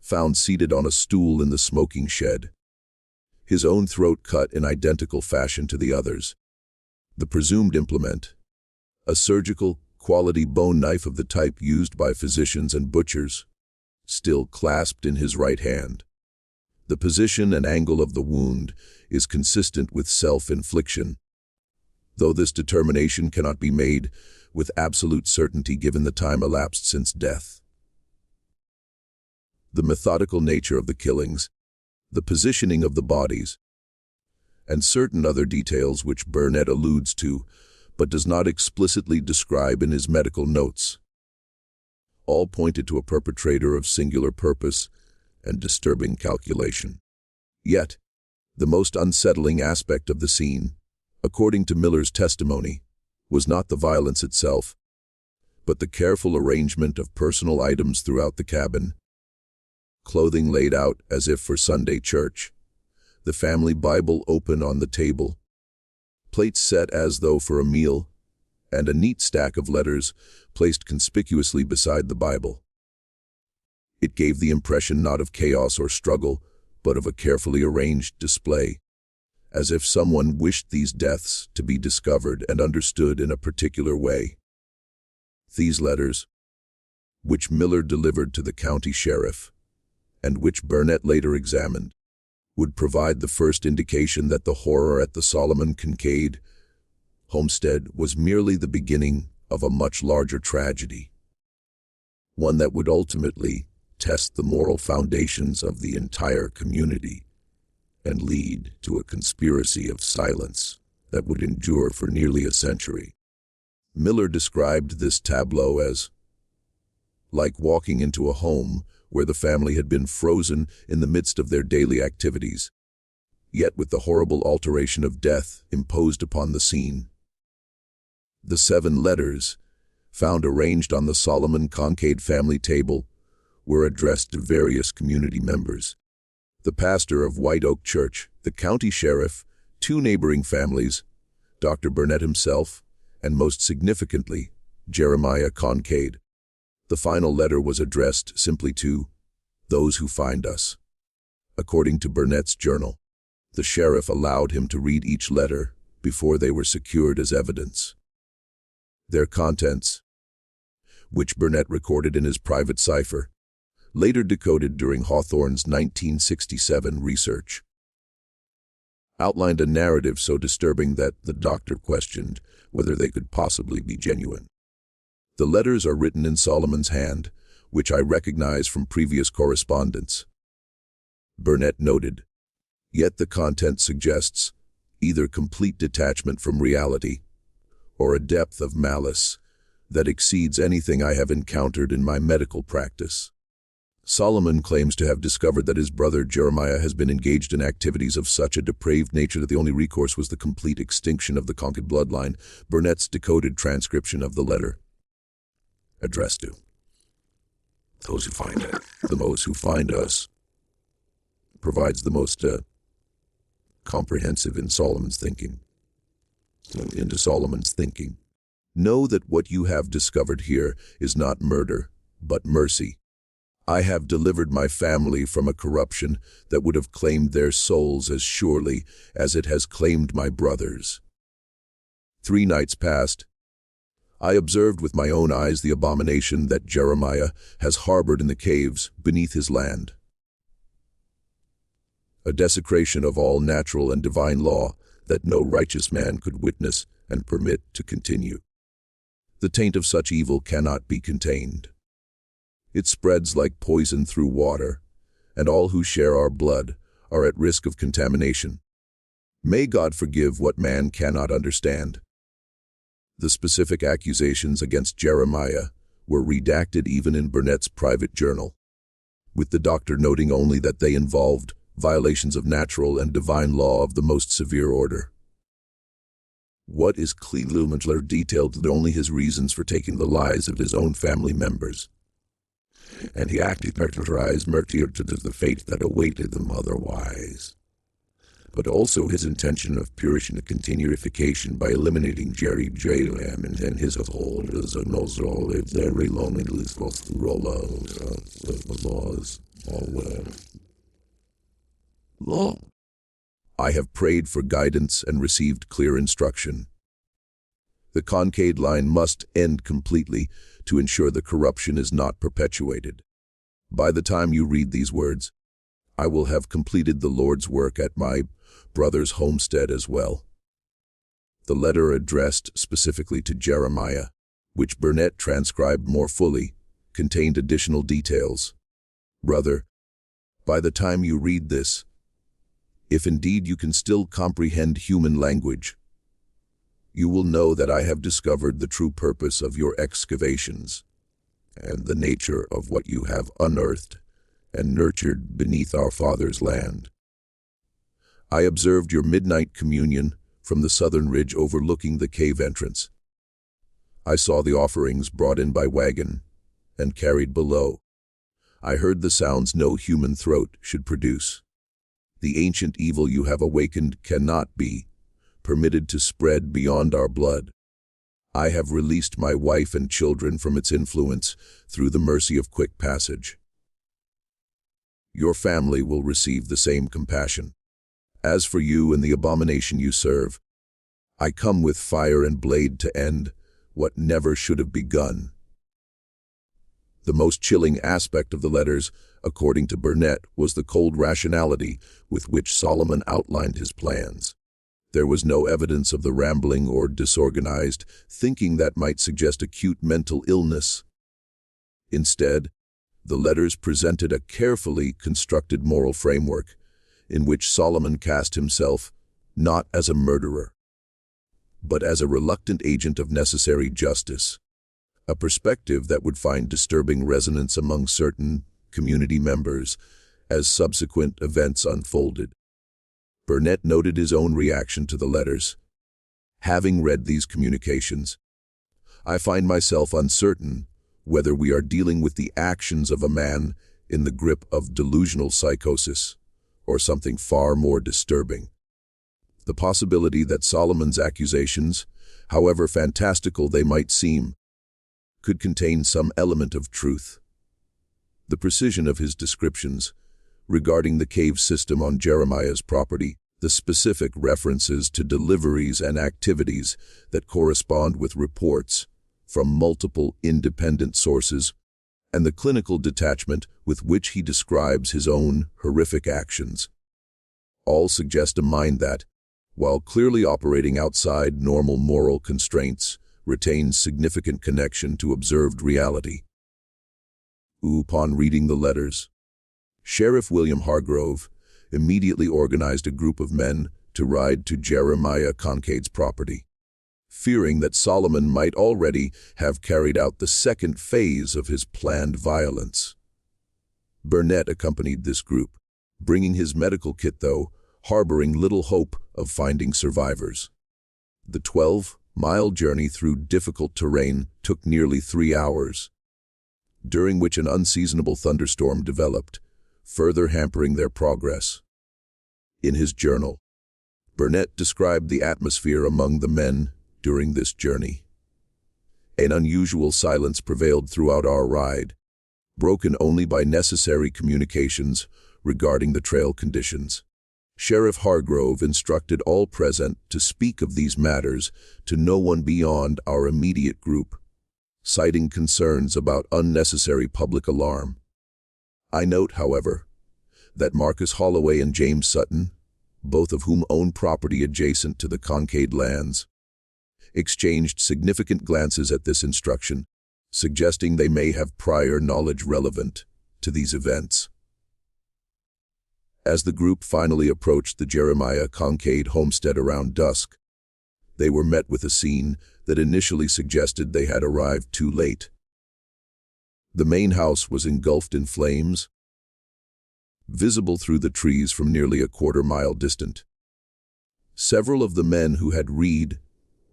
found seated on a stool in the smoking shed, his own throat cut in identical fashion to the others. The presumed implement, a surgical, quality bone knife of the type used by physicians and butchers, still clasped in his right hand. The position and angle of the wound is consistent with self-infliction, though this determination cannot be made with absolute certainty given the time elapsed since death. the methodical nature of the killings, the positioning of the bodies, and certain other details which Burnett alludes to, but does not explicitly describe in his medical notes. All pointed to a perpetrator of singular purpose and disturbing calculation. Yet, the most unsettling aspect of the scene, according to Miller's testimony, was not the violence itself, but the careful arrangement of personal items throughout the cabin. Clothing laid out as if for Sunday church, the family Bible open on the table, plates set as though for a meal, and a neat stack of letters placed conspicuously beside the Bible. It gave the impression not of chaos or struggle, but of a carefully arranged display, as if someone wished these deaths to be discovered and understood in a particular way. These letters, which Miller delivered to the county sheriff, and which Burnett later examined, would provide the first indication that the horror at the Solomon Kincaid homestead was merely the beginning of a much larger tragedy, one that would ultimately test the moral foundations of the entire community and lead to a conspiracy of silence that would endure for nearly a century. Miller described this tableau as like walking into a home where the family had been frozen in the midst of their daily activities, yet with the horrible alteration of death imposed upon the scene. The 7 letters, found arranged on the Solomon Kincaid family table, were addressed to various community members: the pastor of White Oak Church, the county sheriff, 2 neighboring families, Dr. Burnett himself, and most significantly, Jeremiah Kincaid. The final letter was addressed simply to those who find us. According to Burnett's journal, the sheriff allowed him to read each letter before they were secured as evidence. Their contents, which Burnett recorded in his private cipher, later decoded during Hawthorne's 1967 research, outlined a narrative so disturbing that the doctor questioned whether they could possibly be genuine. The letters are written in Solomon's hand, which I recognize from previous correspondence. Burnett noted, yet the content suggests either complete detachment from reality or a depth of malice that exceeds anything I have encountered in my medical practice. Solomon claims to have discovered that his brother Jeremiah has been engaged in activities of such a depraved nature that the only recourse was the complete extinction of the Kincaid bloodline. Burnett's decoded transcription of the letter, addressed to those who find us, provides the most comprehensive into Solomon's thinking. Know that what you have discovered here is not murder, but mercy. I have delivered my family from a corruption that would have claimed their souls as surely as it has claimed my brothers. 3 nights past, I observed with my own eyes the abomination that Jeremiah has harbored in the caves beneath his land. A desecration of all natural and divine law that no righteous man could witness and permit to continue. The taint of such evil cannot be contained. It spreads like poison through water, and all who share our blood are at risk of contamination. May God forgive what man cannot understand. The specific accusations against Jeremiah were redacted even in Burnett's private journal, with the doctor noting only that they involved violations of natural and divine law of the most severe order. What is clearly detailed only his reasons for taking the lives of his own family members, and he acted characterized martyr to the fate that awaited them otherwise, but also his intention of purifying the continuification by eliminating Jerry J. Lamb and his holders and also if very long it is lost the roll of the laws law. I have prayed for guidance and received clear instruction. The Kincaid line must end completely to ensure the corruption is not perpetuated. By the time you read these words, I will have completed the Lord's work at my brother's homestead as well. The letter addressed specifically to Jeremiah, which Burnett transcribed more fully, contained additional details. Brother, by the time you read this, if indeed you can still comprehend human language, you will know that I have discovered the true purpose of your excavations and the nature of what you have unearthed and nurtured beneath our father's land. I observed your midnight communion from the southern ridge overlooking the cave entrance. I saw the offerings brought in by wagon and carried below. I heard the sounds no human throat should produce. The ancient evil you have awakened cannot be permitted to spread beyond our blood. I have released my wife and children from its influence through the mercy of quick passage. Your family will receive the same compassion. As for you and the abomination you serve, I come with fire and blade to end what never should have begun. The most chilling aspect of the letters, according to Burnett, was the cold rationality with which Solomon outlined his plans. There was no evidence of the rambling or disorganized thinking that might suggest acute mental illness. Instead, the letters presented a carefully constructed moral framework in which Solomon cast himself not as a murderer, but as a reluctant agent of necessary justice, a perspective that would find disturbing resonance among certain community members as subsequent events unfolded. Burnett noted his own reaction to the letters. Having read these communications, I find myself uncertain whether we are dealing with the actions of a man in the grip of delusional psychosis or something far more disturbing. The possibility that Solomon's accusations, however fantastical they might seem, could contain some element of truth. The precision of his descriptions regarding the cave system on Jeremiah's property, the specific references to deliveries and activities that correspond with reports from multiple independent sources, and the clinical detachment with which he describes his own horrific actions, all suggest a mind that, while clearly operating outside normal moral constraints, retains significant connection to observed reality. Upon reading the letters, Sheriff William Hargrove immediately organized a group of men to ride to Jeremiah Kincaid's property, fearing that Solomon might already have carried out the second phase of his planned violence. Burnett accompanied this group, bringing his medical kit, though harboring little hope of finding survivors. The 12-mile journey through difficult terrain took nearly 3 hours, during which an unseasonable thunderstorm developed, further hampering their progress. In his journal, Burnett described the atmosphere among the men during this journey. An unusual silence prevailed throughout our ride, broken only by necessary communications regarding the trail conditions. Sheriff Hargrove instructed all present to speak of these matters to no one beyond our immediate group, citing concerns about unnecessary public alarm. I note, however, that Marcus Holloway and James Sutton, both of whom own property adjacent to the Kincaid lands, exchanged significant glances at this instruction, suggesting they may have prior knowledge relevant to these events. As the group finally approached the Jeremiah Kincaid homestead around dusk, they were met with a scene that initially suggested they had arrived too late. The main house was engulfed in flames, visible through the trees from nearly a quarter-mile distant. Several of the men who had read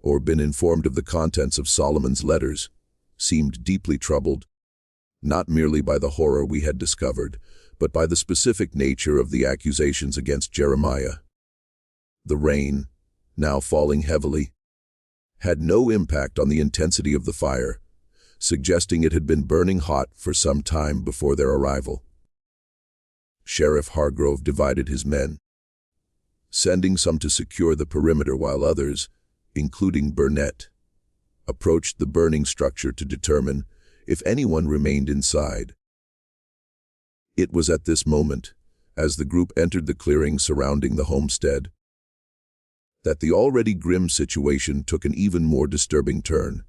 or been informed of the contents of Solomon's letters seemed deeply troubled, not merely by the horror we had discovered, but by the specific nature of the accusations against Jeremiah. The rain, now falling heavily, had no impact on the intensity of the fire, suggesting it had been burning hot for some time before their arrival. Sheriff Hargrove divided his men, sending some to secure the perimeter while others, including Burnett, approached the burning structure to determine if anyone remained inside. It was at this moment, as the group entered the clearing surrounding the homestead, that the already grim situation took an even more disturbing turn.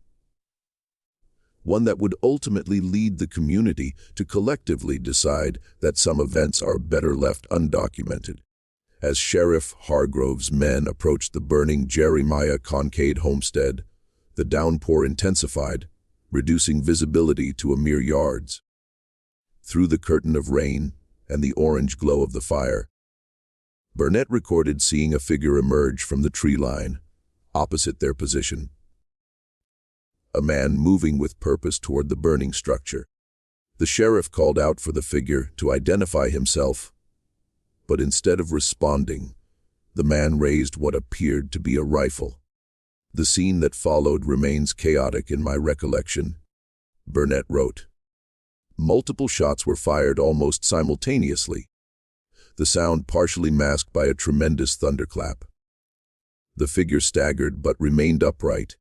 one that would ultimately lead the community to collectively decide that some events are better left undocumented. As Sheriff Hargrove's men approached the burning Jeremiah Kincaid homestead, the downpour intensified, reducing visibility to a mere yards. Through the curtain of rain and the orange glow of the fire, Burnett recorded seeing a figure emerge from the tree line, opposite their position. A man moving with purpose toward the burning structure. The sheriff called out for the figure to identify himself, but instead of responding, the man raised what appeared to be a rifle. The scene that followed remains chaotic in my recollection, Burnett wrote. Multiple shots were fired almost simultaneously, the sound partially masked by a tremendous thunderclap. The figure staggered but remained upright,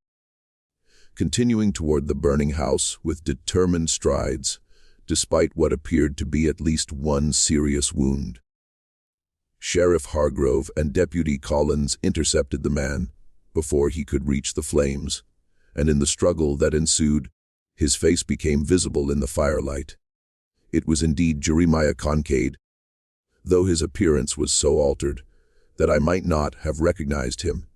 continuing toward the burning house with determined strides, despite what appeared to be at least one serious wound. Sheriff Hargrove and Deputy Collins intercepted the man before he could reach the flames, and in the struggle that ensued, his face became visible in the firelight. It was indeed Jeremiah Kincaid, though his appearance was so altered that I might not have recognized him,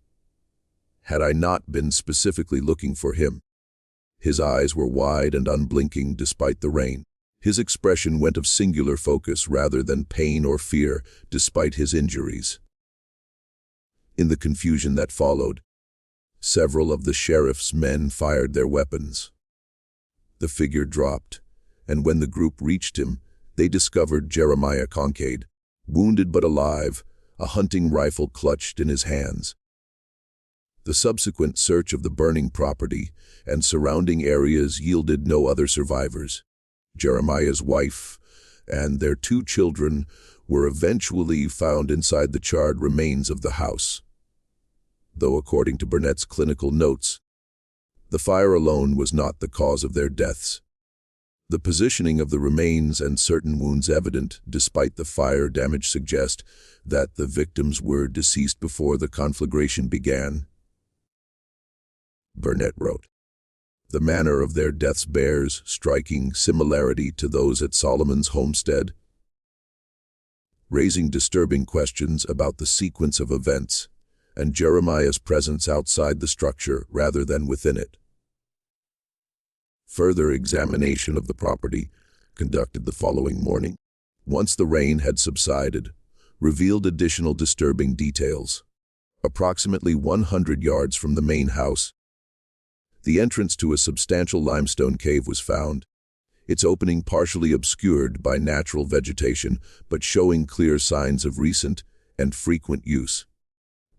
had I not been specifically looking for him. His eyes were wide and unblinking despite the rain. His expression went of singular focus rather than pain or fear, despite his injuries. In the confusion that followed, several of the sheriff's men fired their weapons. The figure dropped, and when the group reached him, they discovered Jeremiah Kincaid, wounded but alive, a hunting rifle clutched in his hands. The subsequent search of the burning property and surrounding areas yielded no other survivors. Jeremiah's wife and their 2 children were eventually found inside the charred remains of the house, though according to Burnett's clinical notes, the fire alone was not the cause of their deaths. The positioning of the remains and certain wounds evident despite the fire damage suggest that the victims were deceased before the conflagration began. Burnett wrote, "The manner of their deaths bears striking similarity to those at Solomon's homestead, raising disturbing questions about the sequence of events and Jeremiah's presence outside the structure rather than within it." Further examination of the property, conducted the following morning, once the rain had subsided, revealed additional disturbing details. Approximately 100 yards from the main house, the entrance to a substantial limestone cave was found, its opening partially obscured by natural vegetation but showing clear signs of recent and frequent use.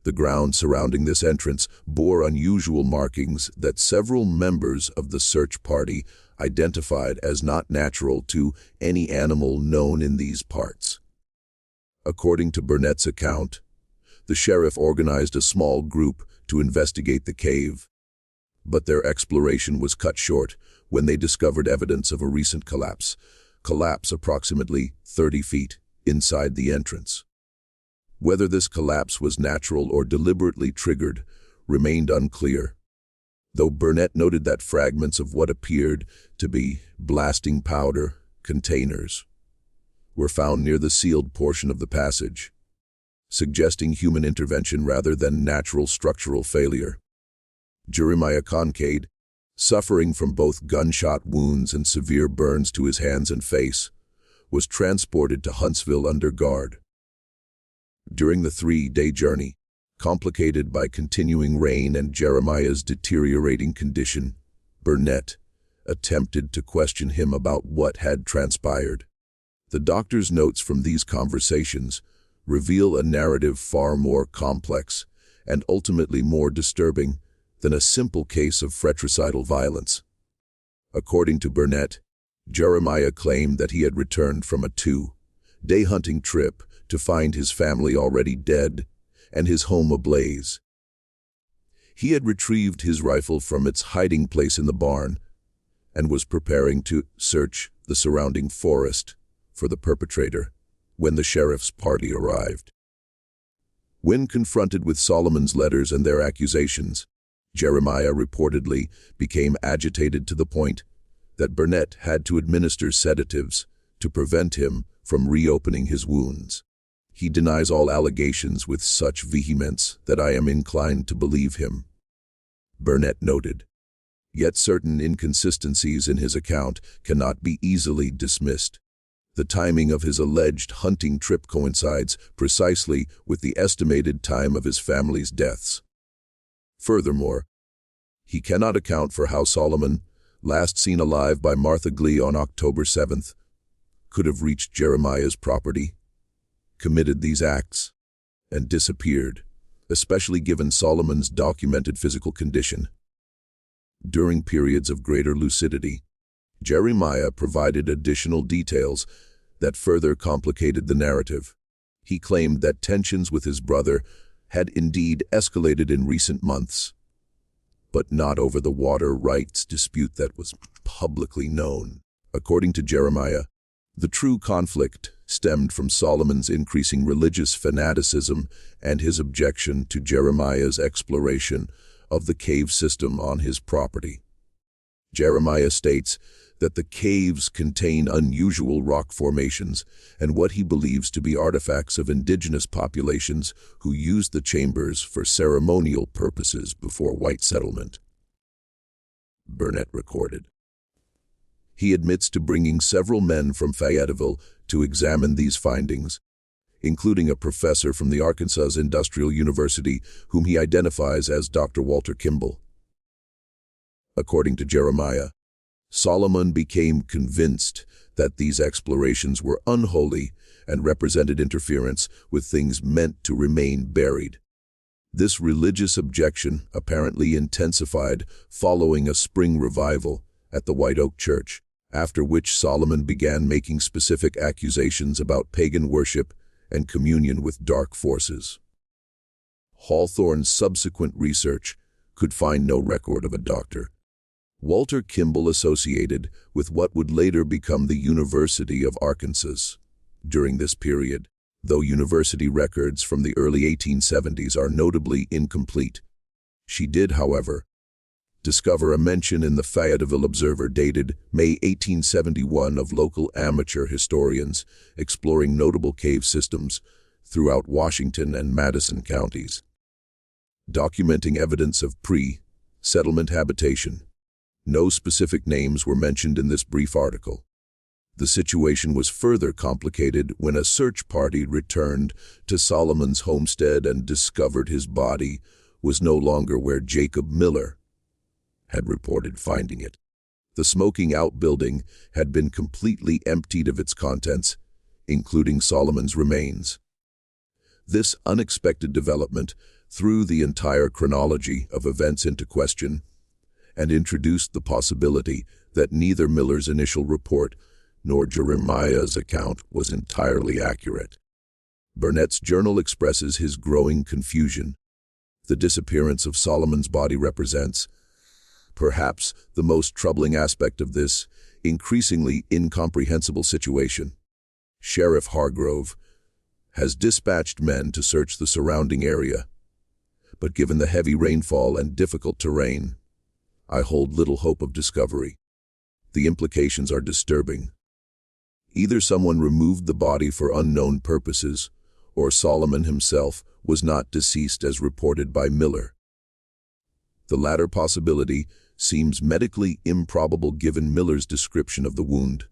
The ground surrounding this entrance bore unusual markings that several members of the search party identified as not natural to any animal known in these parts. According to Burnett's account, the sheriff organized a small group to investigate the cave, but their exploration was cut short when they discovered evidence of a recent collapse approximately 30 feet inside the entrance. Whether this collapse was natural or deliberately triggered remained unclear, though Burnett noted that fragments of what appeared to be blasting powder containers were found near the sealed portion of the passage, suggesting human intervention rather than natural structural failure. Jeremiah Kincaid, suffering from both gunshot wounds and severe burns to his hands and face, was transported to Huntsville under guard. During the 3-day journey, complicated by continuing rain and Jeremiah's deteriorating condition, Burnett attempted to question him about what had transpired. The doctor's notes from these conversations reveal a narrative far more complex and ultimately more disturbing than a simple case of fratricidal violence. According to Burnett, Jeremiah claimed that he had returned from a 2-day hunting trip to find his family already dead and his home ablaze. He had retrieved his rifle from its hiding place in the barn and was preparing to search the surrounding forest for the perpetrator when the sheriff's party arrived. When confronted with Solomon's letters and their accusations, Jeremiah reportedly became agitated to the point that Burnett had to administer sedatives to prevent him from reopening his wounds. He denies all allegations with such vehemence that I am inclined to believe him," Burnett noted. Yet certain inconsistencies in his account cannot be easily dismissed. The timing of his alleged hunting trip coincides precisely with the estimated time of his family's deaths. Furthermore, he cannot account for how Solomon, last seen alive by Martha Glee on October 7th, could have reached Jeremiah's property, committed these acts, and disappeared, especially given Solomon's documented physical condition. During periods of greater lucidity, Jeremiah provided additional details that further complicated the narrative. He claimed that tensions with his brother had indeed escalated in recent months, but not over the water rights dispute that was publicly known. According to Jeremiah, the true conflict stemmed from Solomon's increasing religious fanaticism and his objection to Jeremiah's exploration of the cave system on his property. Jeremiah states that the caves contain unusual rock formations and what he believes to be artifacts of indigenous populations who used the chambers for ceremonial purposes before white settlement, Burnett recorded. He admits to bringing several men from Fayetteville to examine these findings, including a professor from the Arkansas Industrial University whom he identifies as Dr. Walter Kimball. According to Jeremiah, Solomon became convinced that these explorations were unholy and represented interference with things meant to remain buried. This religious objection apparently intensified following a spring revival at the White Oak Church, after which Solomon began making specific accusations about pagan worship and communion with dark forces. Hawthorne's subsequent research could find no record of a Dr. Walter Kimball associated with what would later become the University of Arkansas. During this period, though university records from the early 1870s are notably incomplete, she did, however, discover a mention in the Fayetteville Observer dated May 1871 of local amateur historians exploring notable cave systems throughout Washington and Madison counties, documenting evidence of pre-settlement habitation. No specific names were mentioned in this brief article. The situation was further complicated when a search party returned to Solomon's homestead and discovered his body was no longer where Jacob Miller had reported finding it. The smoking outbuilding had been completely emptied of its contents, including Solomon's remains. This unexpected development threw the entire chronology of events into question and introduced the possibility that neither Miller's initial report nor Jeremiah's account was entirely accurate. Burnett's journal expresses his growing confusion. The disappearance of Solomon's body represents, perhaps, the most troubling aspect of this increasingly incomprehensible situation. Sheriff Hargrove has dispatched men to search the surrounding area, but given the heavy rainfall and difficult terrain, I hold little hope of discovery. The implications are disturbing. Either someone removed the body for unknown purposes, or Solomon himself was not deceased as reported by Miller. The latter possibility seems medically improbable given Miller's description of the wound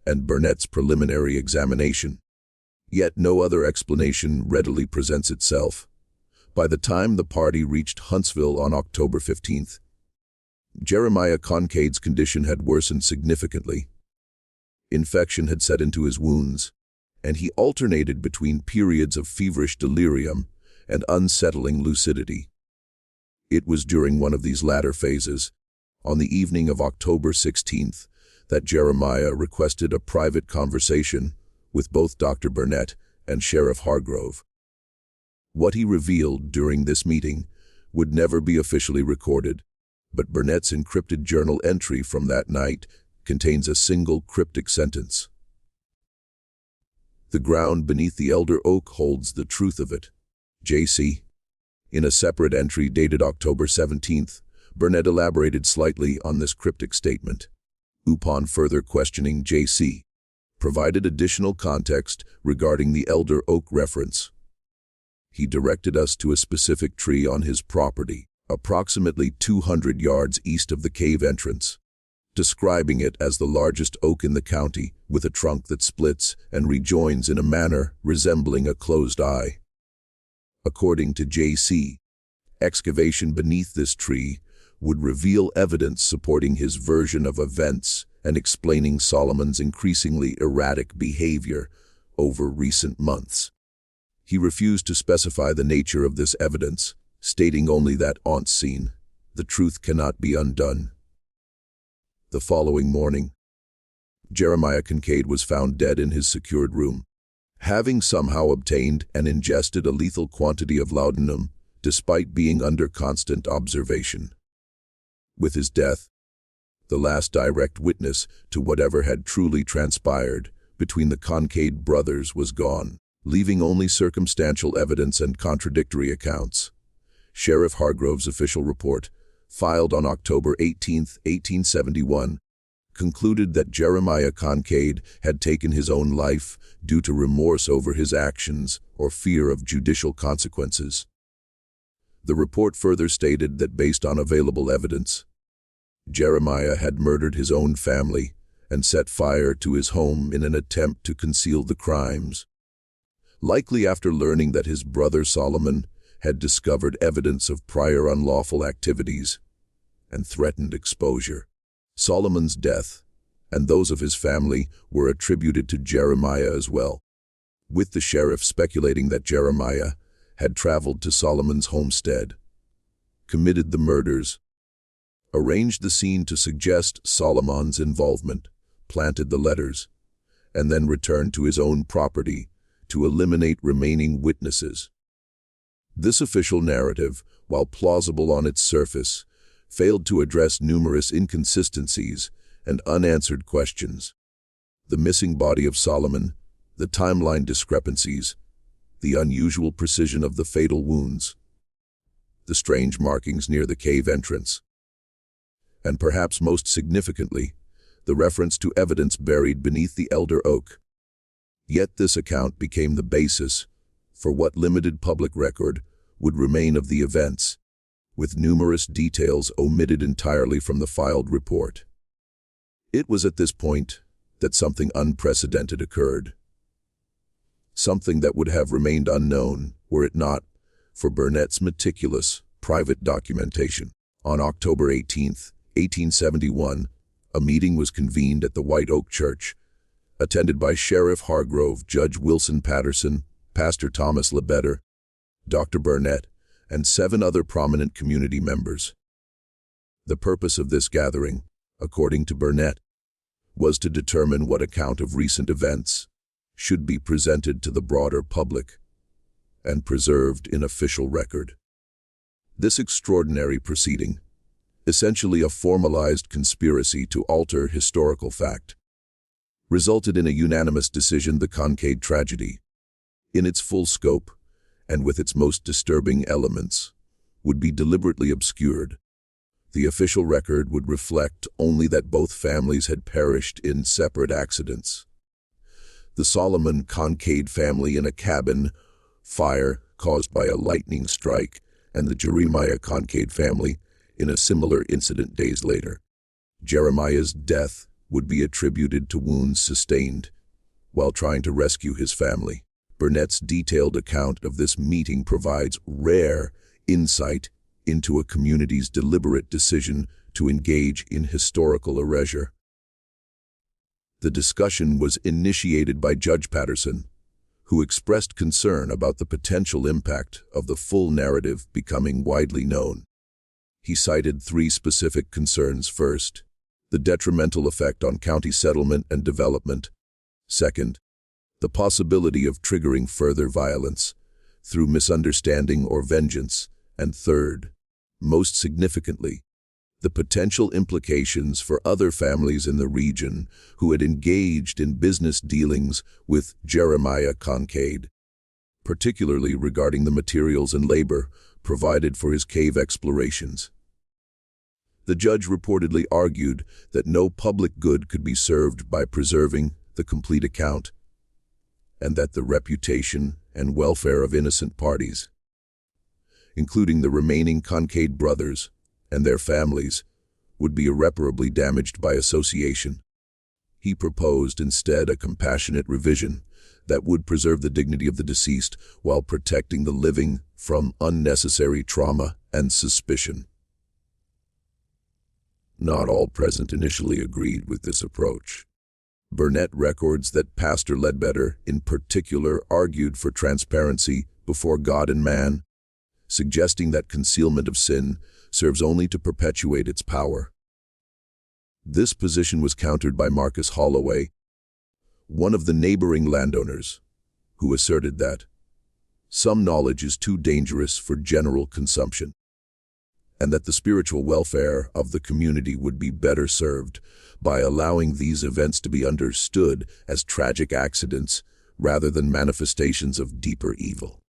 and Burnett's preliminary examination. Yet no other explanation readily presents itself. By the time the party reached Huntsville on October 15th, Jeremiah Kincaid's condition had worsened significantly. Infection had set into his wounds, and he alternated between periods of feverish delirium and unsettling lucidity. It was during one of these latter phases, on the evening of October 16th, that Jeremiah requested a private conversation with both Dr. Burnett and Sheriff Hargrove. What he revealed during this meeting would never be officially recorded, but Burnett's encrypted journal entry from that night contains a single cryptic sentence. "The ground beneath the elder oak holds the truth of it. J.C." In a separate entry dated October 17th, Burnett elaborated slightly on this cryptic statement. Upon further questioning, J.C. provided additional context regarding the elder oak reference. He directed us to a specific tree on his property, approximately 200 yards east of the cave entrance, describing it as the largest oak in the county, with a trunk that splits and rejoins in a manner resembling a closed eye. According to J.C., excavation beneath this tree would reveal evidence supporting his version of events and explaining Solomon's increasingly erratic behavior over recent months. He refused to specify the nature of this evidence, stating only that, on scene, the truth cannot be undone. The following morning, Jeremiah Kincaid was found dead in his secured room, having somehow obtained and ingested a lethal quantity of laudanum despite being under constant observation. With his death, the last direct witness to whatever had truly transpired between the Kincaid brothers was gone, leaving only circumstantial evidence and contradictory accounts. Sheriff Hargrove's official report, filed on October 18, 1871, concluded that Jeremiah Kincaid had taken his own life due to remorse over his actions or fear of judicial consequences. The report further stated that based on available evidence, Jeremiah had murdered his own family and set fire to his home in an attempt to conceal the crimes. Likely after learning that his brother Solomon had discovered evidence of prior unlawful activities and threatened exposure. Solomon's death and those of his family were attributed to Jeremiah as well, with the sheriff speculating that Jeremiah had traveled to Solomon's homestead, committed the murders, arranged the scene to suggest Solomon's involvement, planted the letters, and then returned to his own property to eliminate remaining witnesses. This official narrative, while plausible on its surface, failed to address numerous inconsistencies and unanswered questions. The missing body of Solomon, the timeline discrepancies, the unusual precision of the fatal wounds, the strange markings near the cave entrance, and perhaps most significantly, the reference to evidence buried beneath the elder oak. Yet this account became the basis for what limited public record would remain of the events, with numerous details omitted entirely from the filed report. It was at this point that something unprecedented occurred. Something that would have remained unknown were it not for Burnett's meticulous, private documentation. On October 18, 1871, a meeting was convened at the White Oak Church, attended by Sheriff Hargrove, Judge Wilson Patterson, Pastor Thomas Lebetter, Dr. Burnett, and 7 other prominent community members. The purpose of this gathering, according to Burnett, was to determine what account of recent events should be presented to the broader public and preserved in official record. This extraordinary proceeding, essentially a formalized conspiracy to alter historical fact, resulted in a unanimous decision: the Kincaid tragedy, in its full scope and with its most disturbing elements, would be deliberately obscured. The official record would reflect only that both families had perished in separate accidents. The Solomon Kincaid family in a cabin fire caused by a lightning strike, and the Jeremiah Kincaid family in a similar incident days later. Jeremiah's death would be attributed to wounds sustained while trying to rescue his family. Burnett's detailed account of this meeting provides rare insight into a community's deliberate decision to engage in historical erasure. The discussion was initiated by Judge Patterson, who expressed concern about the potential impact of the full narrative becoming widely known. He cited 3 specific concerns. First, the detrimental effect on county settlement and development. Second, the possibility of triggering further violence through misunderstanding or vengeance. And third, most significantly, the potential implications for other families in the region who had engaged in business dealings with Jeremiah Kincaid, particularly regarding the materials and labor provided for his cave explorations. The judge reportedly argued that no public good could be served by preserving the complete account, and that the reputation and welfare of innocent parties, including the remaining Kincaid brothers and their families, would be irreparably damaged by association. He proposed instead a compassionate revision that would preserve the dignity of the deceased while protecting the living from unnecessary trauma and suspicion. Not all present initially agreed with this approach. Burnett records that Pastor Ledbetter, in particular, argued for transparency before God and man, suggesting that concealment of sin serves only to perpetuate its power. This position was countered by Marcus Holloway, one of the neighboring landowners, who asserted that some knowledge is too dangerous for general consumption, and that the spiritual welfare of the community would be better served by allowing these events to be understood as tragic accidents rather than manifestations of deeper evil.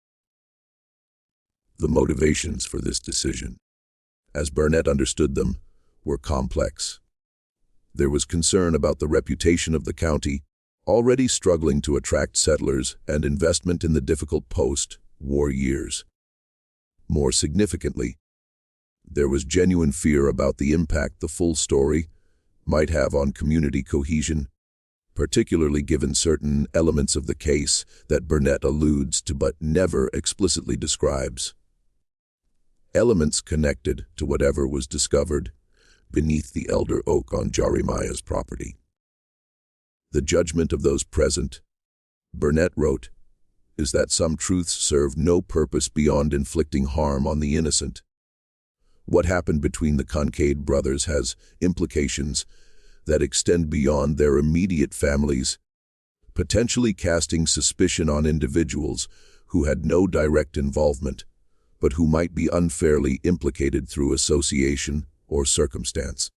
The motivations for this decision, as Burnett understood them, were complex. There was concern about the reputation of the county, already struggling to attract settlers and investment in the difficult post-war years. More significantly, there was genuine fear about the impact the full story might have on community cohesion, particularly given certain elements of the case that Burnett alludes to but never explicitly describes. Elements connected to whatever was discovered beneath the elder oak on Jeremiah's property. The judgment of those present, Burnett wrote, is that some truths serve no purpose beyond inflicting harm on the innocent. What happened between the Kincaid brothers has implications that extend beyond their immediate families, potentially casting suspicion on individuals who had no direct involvement, but who might be unfairly implicated through association or circumstance.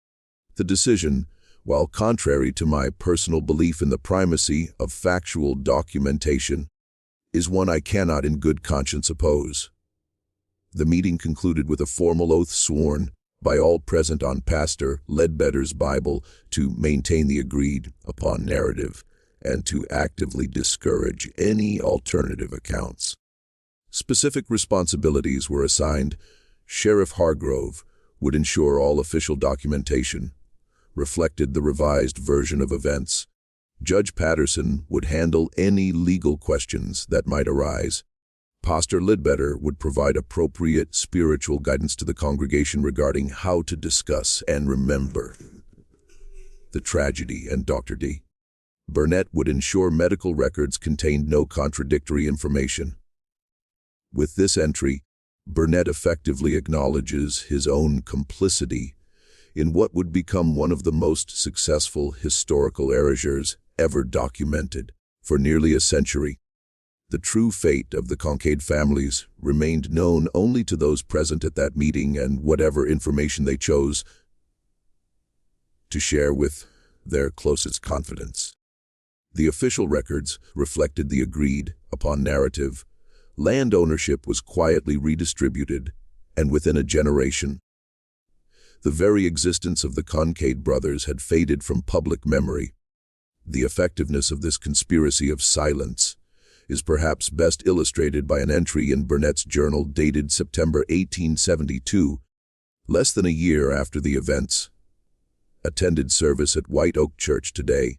The decision, while contrary to my personal belief in the primacy of factual documentation, is one I cannot in good conscience oppose. The meeting concluded with a formal oath sworn by all present on Pastor Ledbetter's Bible to maintain the agreed-upon narrative and to actively discourage any alternative accounts. Specific responsibilities were assigned. Sheriff Hargrove would ensure all official documentation reflected the revised version of events. Judge Patterson would handle any legal questions that might arise. Pastor Ledbetter would provide appropriate spiritual guidance to the congregation regarding how to discuss and remember the tragedy, and Dr. D. Burnett would ensure medical records contained no contradictory information. With this entry, Burnett effectively acknowledges his own complicity in what would become one of the most successful historical erasures ever documented. For nearly a century, the true fate of the Kincaid families remained known only to those present at that meeting and whatever information they chose to share with their closest confidants. The official records reflected the agreed-upon narrative. Land ownership was quietly redistributed, and within a generation, the very existence of the Kincaid brothers had faded from public memory. The effectiveness of this conspiracy of silence is perhaps best illustrated by an entry in Burnett's journal dated September 1872, less than a year after the events. Attended service at White Oak Church today,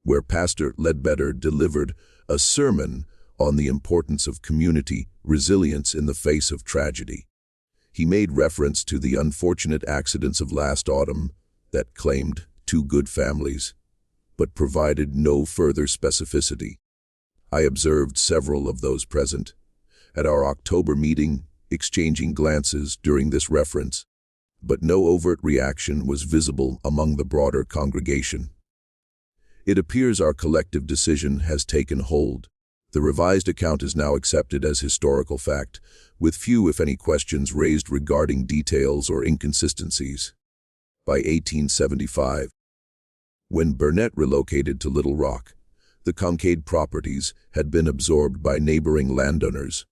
where Pastor Ledbetter delivered a sermon on the importance of community resilience in the face of tragedy. He made reference to the unfortunate accidents of last autumn that claimed 2 good families, but provided no further specificity. I observed several of those present at our October meeting exchanging glances during this reference, but no overt reaction was visible among the broader congregation. It appears our collective decision has taken hold. The revised account is now accepted as historical fact, with few, if any, questions raised regarding details or inconsistencies. By 1875, when Burnett relocated to Little Rock, the Kincaid properties had been absorbed by neighboring landowners.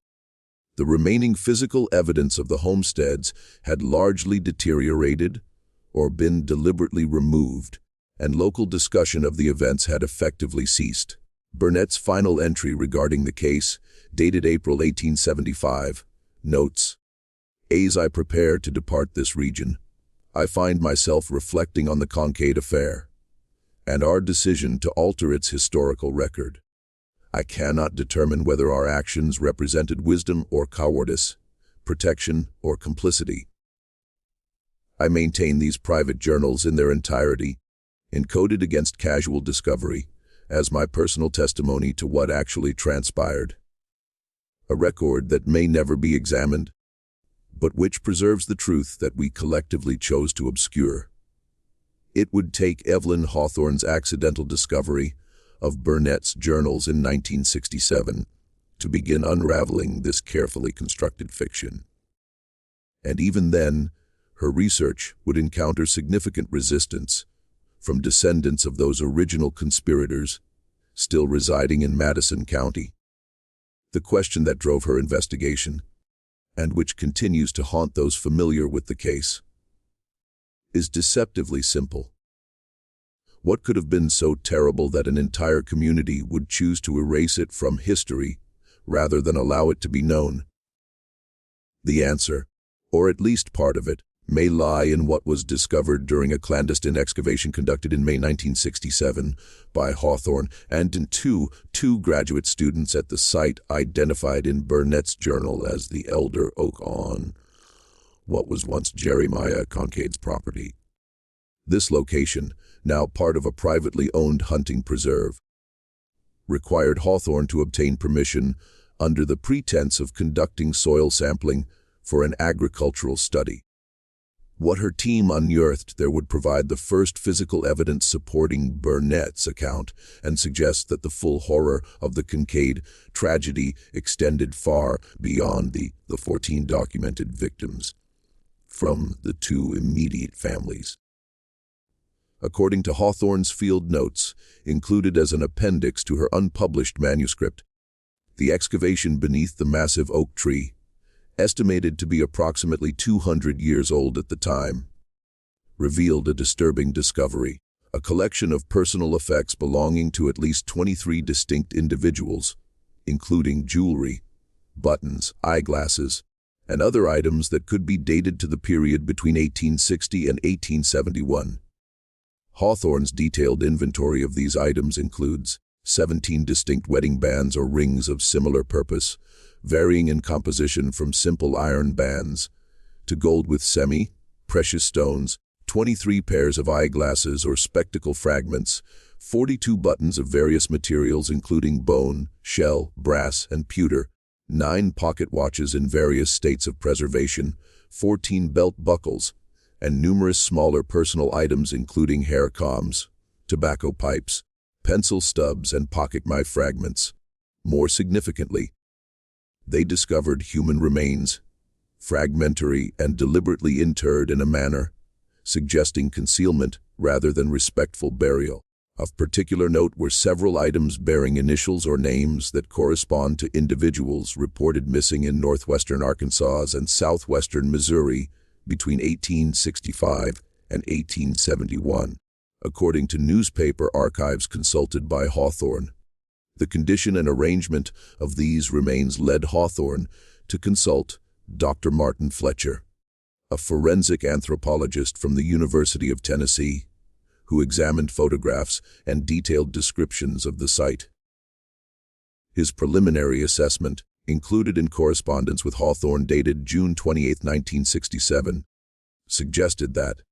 The remaining physical evidence of the homesteads had largely deteriorated or been deliberately removed, and local discussion of the events had effectively ceased. Burnett's final entry regarding the case, dated April 1875, notes, "As I prepare to depart this region, I find myself reflecting on the Kincaid affair, and our decision to alter its historical record. I cannot determine whether our actions represented wisdom or cowardice, protection or complicity. I maintain these private journals in their entirety, encoded against casual discovery, as my personal testimony to what actually transpired. A record that may never be examined, but which preserves the truth that we collectively chose to obscure." It would take Evelyn Hawthorne's accidental discovery of Burnett's journals in 1967 to begin unraveling this carefully constructed fiction. And even then, her research would encounter significant resistance from descendants of those original conspirators still residing in Madison County. The question that drove her investigation, and which continues to haunt those familiar with the case, is deceptively simple. What could have been so terrible that an entire community would choose to erase it from history rather than allow it to be known? The answer, or at least part of it, may lie in what was discovered during a clandestine excavation conducted in May 1967 by Hawthorne and in two graduate students at the site identified in Burnett's journal as the Elder Oak on what was once Jeremiah Kincaid's property. This location, now part of a privately owned hunting preserve, required Hawthorne to obtain permission under the pretense of conducting soil sampling for an agricultural study. What her team unearthed there would provide the first physical evidence supporting Burnett's account and suggest that the full horror of the Kincaid tragedy extended far beyond the 14 documented victims from the two immediate families. According to Hawthorne's field notes, included as an appendix to her unpublished manuscript, the excavation beneath the massive oak tree, estimated to be approximately 200 years old at the time, revealed a disturbing discovery: a collection of personal effects belonging to at least 23 distinct individuals, including jewelry, buttons, eyeglasses, and other items that could be dated to the period between 1860 and 1871. Hawthorne's detailed inventory of these items includes 17 distinct wedding bands or rings of similar purpose, varying in composition from simple iron bands to gold with semi-precious stones, 23 pairs of eyeglasses or spectacle fragments, 42 buttons of various materials including bone, shell, brass, and pewter, 9 pocket watches in various states of preservation, 14 belt buckles, and numerous smaller personal items including hair combs, tobacco pipes, pencil stubs, and pocket knife fragments. More significantly, they discovered human remains, fragmentary and deliberately interred in a manner suggesting concealment rather than respectful burial. Of particular note were several items bearing initials or names that correspond to individuals reported missing in northwestern Arkansas and southwestern Missouri between 1865 and 1871, according to newspaper archives consulted by Hawthorne. The condition and arrangement of these remains led Hawthorne to consult Dr. Martin Fletcher, a forensic anthropologist from the University of Tennessee, who examined photographs and detailed descriptions of the site. His preliminary assessment, included in correspondence with Hawthorne dated June 28, 1967, suggested that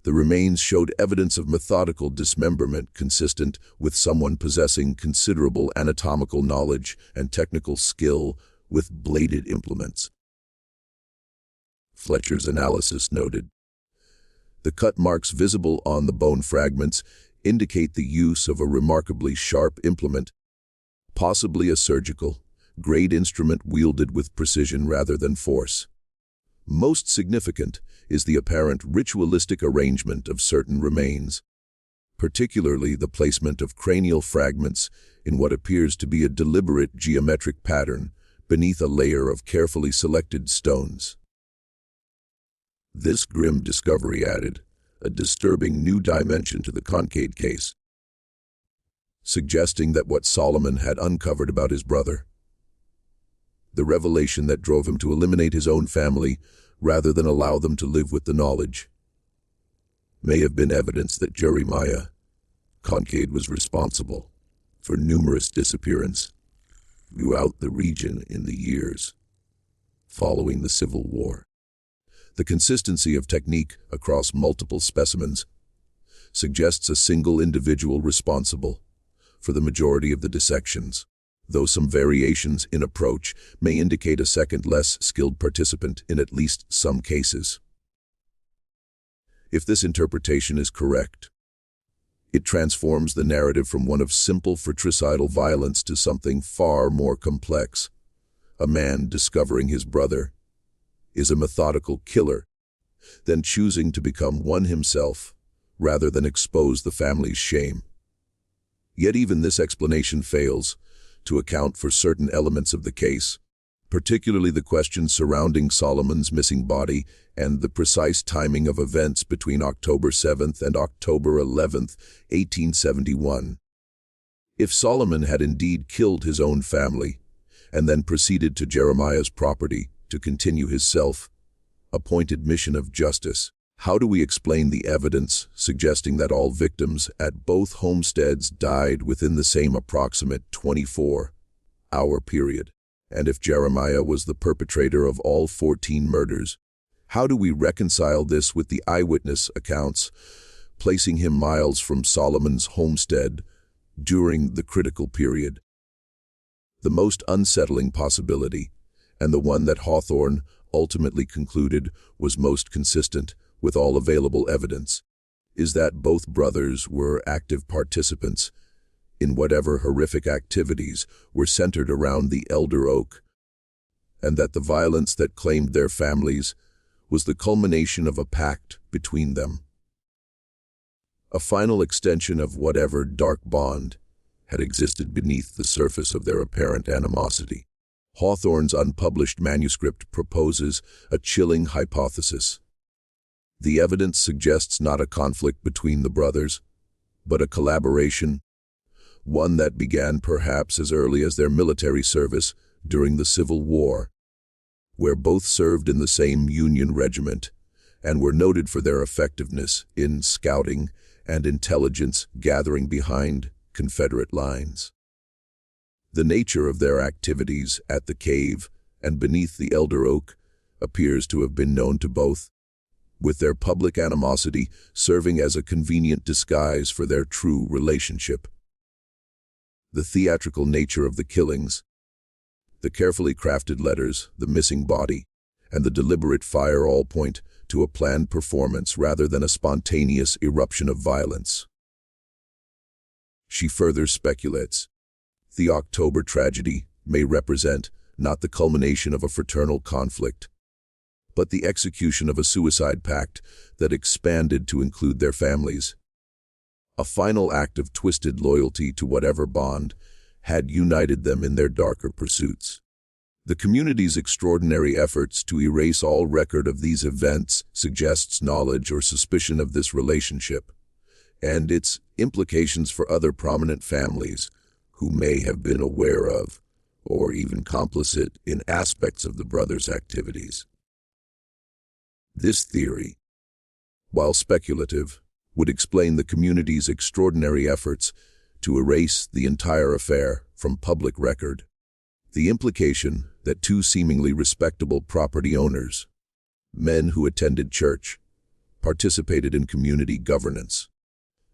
the remains showed evidence of methodical dismemberment consistent with someone possessing considerable anatomical knowledge and technical skill with bladed implements. Fletcher's analysis noted, the cut marks visible on the bone fragments indicate the use of a remarkably sharp implement, possibly a surgical grade instrument wielded with precision rather than force. Most significant is the apparent ritualistic arrangement of certain remains, particularly the placement of cranial fragments in what appears to be a deliberate geometric pattern beneath a layer of carefully selected stones. This grim discovery added a disturbing new dimension to the Kincaid case, suggesting that what Solomon had uncovered about his brother, the revelation that drove him to eliminate his own family rather than allow them to live with the knowledge, may have been evidence that Jeremiah Kincaid was responsible for numerous disappearances throughout the region in the years following the Civil War. The consistency of technique across multiple specimens suggests a single individual responsible for the majority of the dissections, though some variations in approach may indicate a second, less skilled participant in at least some cases. If this interpretation is correct, it transforms the narrative from one of simple fratricidal violence to something far more complex. A man discovering his brother is a methodical killer, then choosing to become one himself rather than expose the family's shame. Yet even this explanation fails to account for certain elements of the case, particularly the questions surrounding Solomon's missing body and the precise timing of events between October 7th and October 11th, 1871. If Solomon had indeed killed his own family and then proceeded to Jeremiah's property to continue his self-appointed mission of justice, how do we explain the evidence suggesting that all victims at both homesteads died within the same approximate 24-hour period? And if Jeremiah was the perpetrator of all 14 murders, how do we reconcile this with the eyewitness accounts, placing him miles from Solomon's homestead during the critical period? The most unsettling possibility, and the one that Hawthorne ultimately concluded was most consistent with all available evidence, is that both brothers were active participants in whatever horrific activities were centered around the elder oak, and that the violence that claimed their families was the culmination of a pact between them, a final extension of whatever dark bond had existed beneath the surface of their apparent animosity. Hawthorne's unpublished manuscript proposes a chilling hypothesis. The evidence suggests not a conflict between the brothers, but a collaboration, one that began perhaps as early as their military service during the Civil War, where both served in the same Union regiment and were noted for their effectiveness in scouting and intelligence gathering behind Confederate lines. The nature of their activities at the cave and beneath the elder oak appears to have been known to both, with their public animosity serving as a convenient disguise for their true relationship. The theatrical nature of the killings, the carefully crafted letters, the missing body, and the deliberate fire all point to a planned performance rather than a spontaneous eruption of violence. She further speculates, the October tragedy may represent not the culmination of a fraternal conflict, but the execution of a suicide pact that expanded to include their families, a final act of twisted loyalty to whatever bond had united them in their darker pursuits. The community's extraordinary efforts to erase all record of these events suggests knowledge or suspicion of this relationship, and its implications for other prominent families who may have been aware of or even complicit in aspects of the brothers' activities. This theory, while speculative, would explain the community's extraordinary efforts to erase the entire affair from public record. The implication that two seemingly respectable property owners, men who attended church, participated in community governance,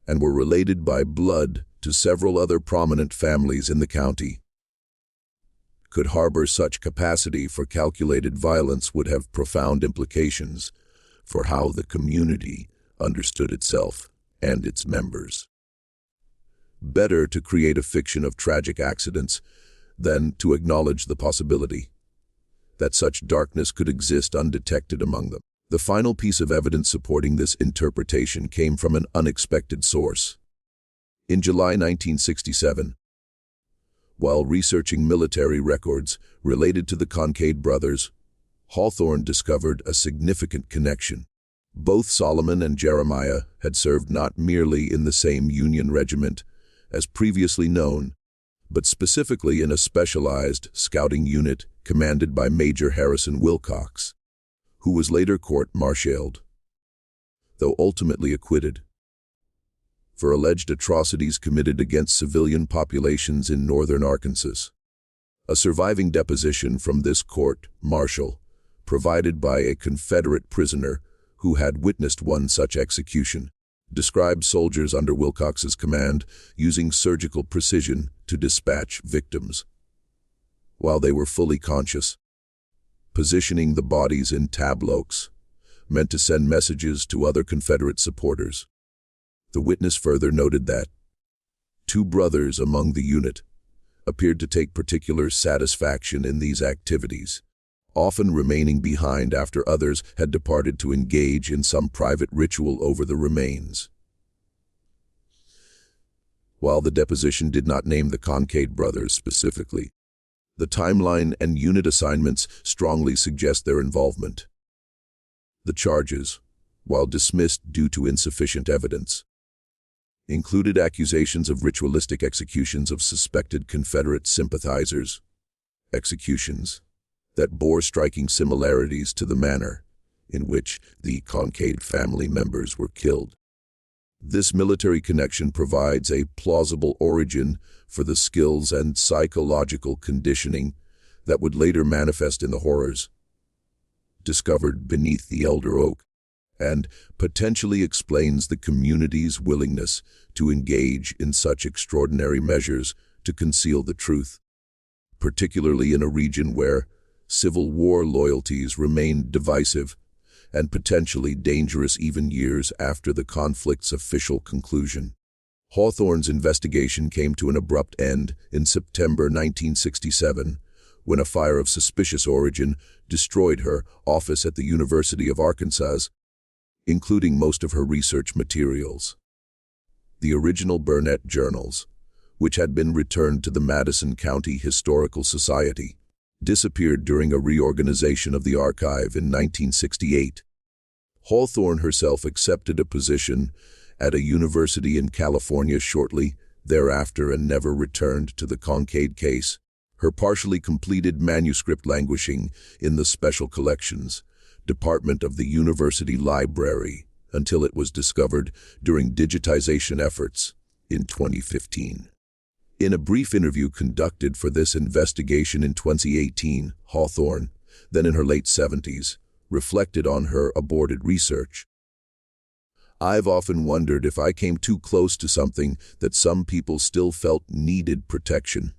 and were related by blood to several other prominent families in the county, could harbor such capacity for calculated violence would have profound implications for how the community understood itself and its members. Better to create a fiction of tragic accidents than to acknowledge the possibility that such darkness could exist undetected among them. The final piece of evidence supporting this interpretation came from an unexpected source. In July 1967, while researching military records related to the Kincaid brothers, Hawthorne discovered a significant connection. Both Solomon and Jeremiah had served not merely in the same Union regiment as previously known, but specifically in a specialized scouting unit commanded by Major Harrison Wilcox, who was later court-martialed, though ultimately acquitted, for alleged atrocities committed against civilian populations in northern Arkansas. A surviving deposition from this court-martial, provided by a Confederate prisoner who had witnessed one such execution, described soldiers under Wilcox's command using surgical precision to dispatch victims while they were fully conscious, positioning the bodies in tableaux meant to send messages to other Confederate supporters. The witness further noted that 2 brothers among the unit appeared to take particular satisfaction in these activities, often remaining behind after others had departed to engage in some private ritual over the remains. While the deposition did not name the Kincaid brothers specifically, the timeline and unit assignments strongly suggest their involvement. The charges, while dismissed due to insufficient evidence, included accusations of ritualistic executions of suspected Confederate sympathizers, executions that bore striking similarities to the manner in which the Kincaid family members were killed. This military connection provides a plausible origin for the skills and psychological conditioning that would later manifest in the horrors discovered beneath the elder oak, and potentially explains the community's willingness to engage in such extraordinary measures to conceal the truth, particularly in a region where Civil War loyalties remained divisive and potentially dangerous even years after the conflict's official conclusion. Hawthorne's investigation came to an abrupt end in September 1967, when a fire of suspicious origin destroyed her office at the University of Arkansas, including most of her research materials. The original Burnett journals, which had been returned to the Madison County Historical Society, disappeared during a reorganization of the archive in 1968. Hawthorne herself accepted a position at a university in California shortly thereafter and never returned to the Kincaid case, her partially completed manuscript languishing in the Special Collections Department of the University Library until it was discovered during digitization efforts in 2015. In a brief interview conducted for this investigation in 2018, Hawthorne, then in her late 70s, reflected on her aborted research. "I've often wondered if I came too close to something that some people still felt needed protection.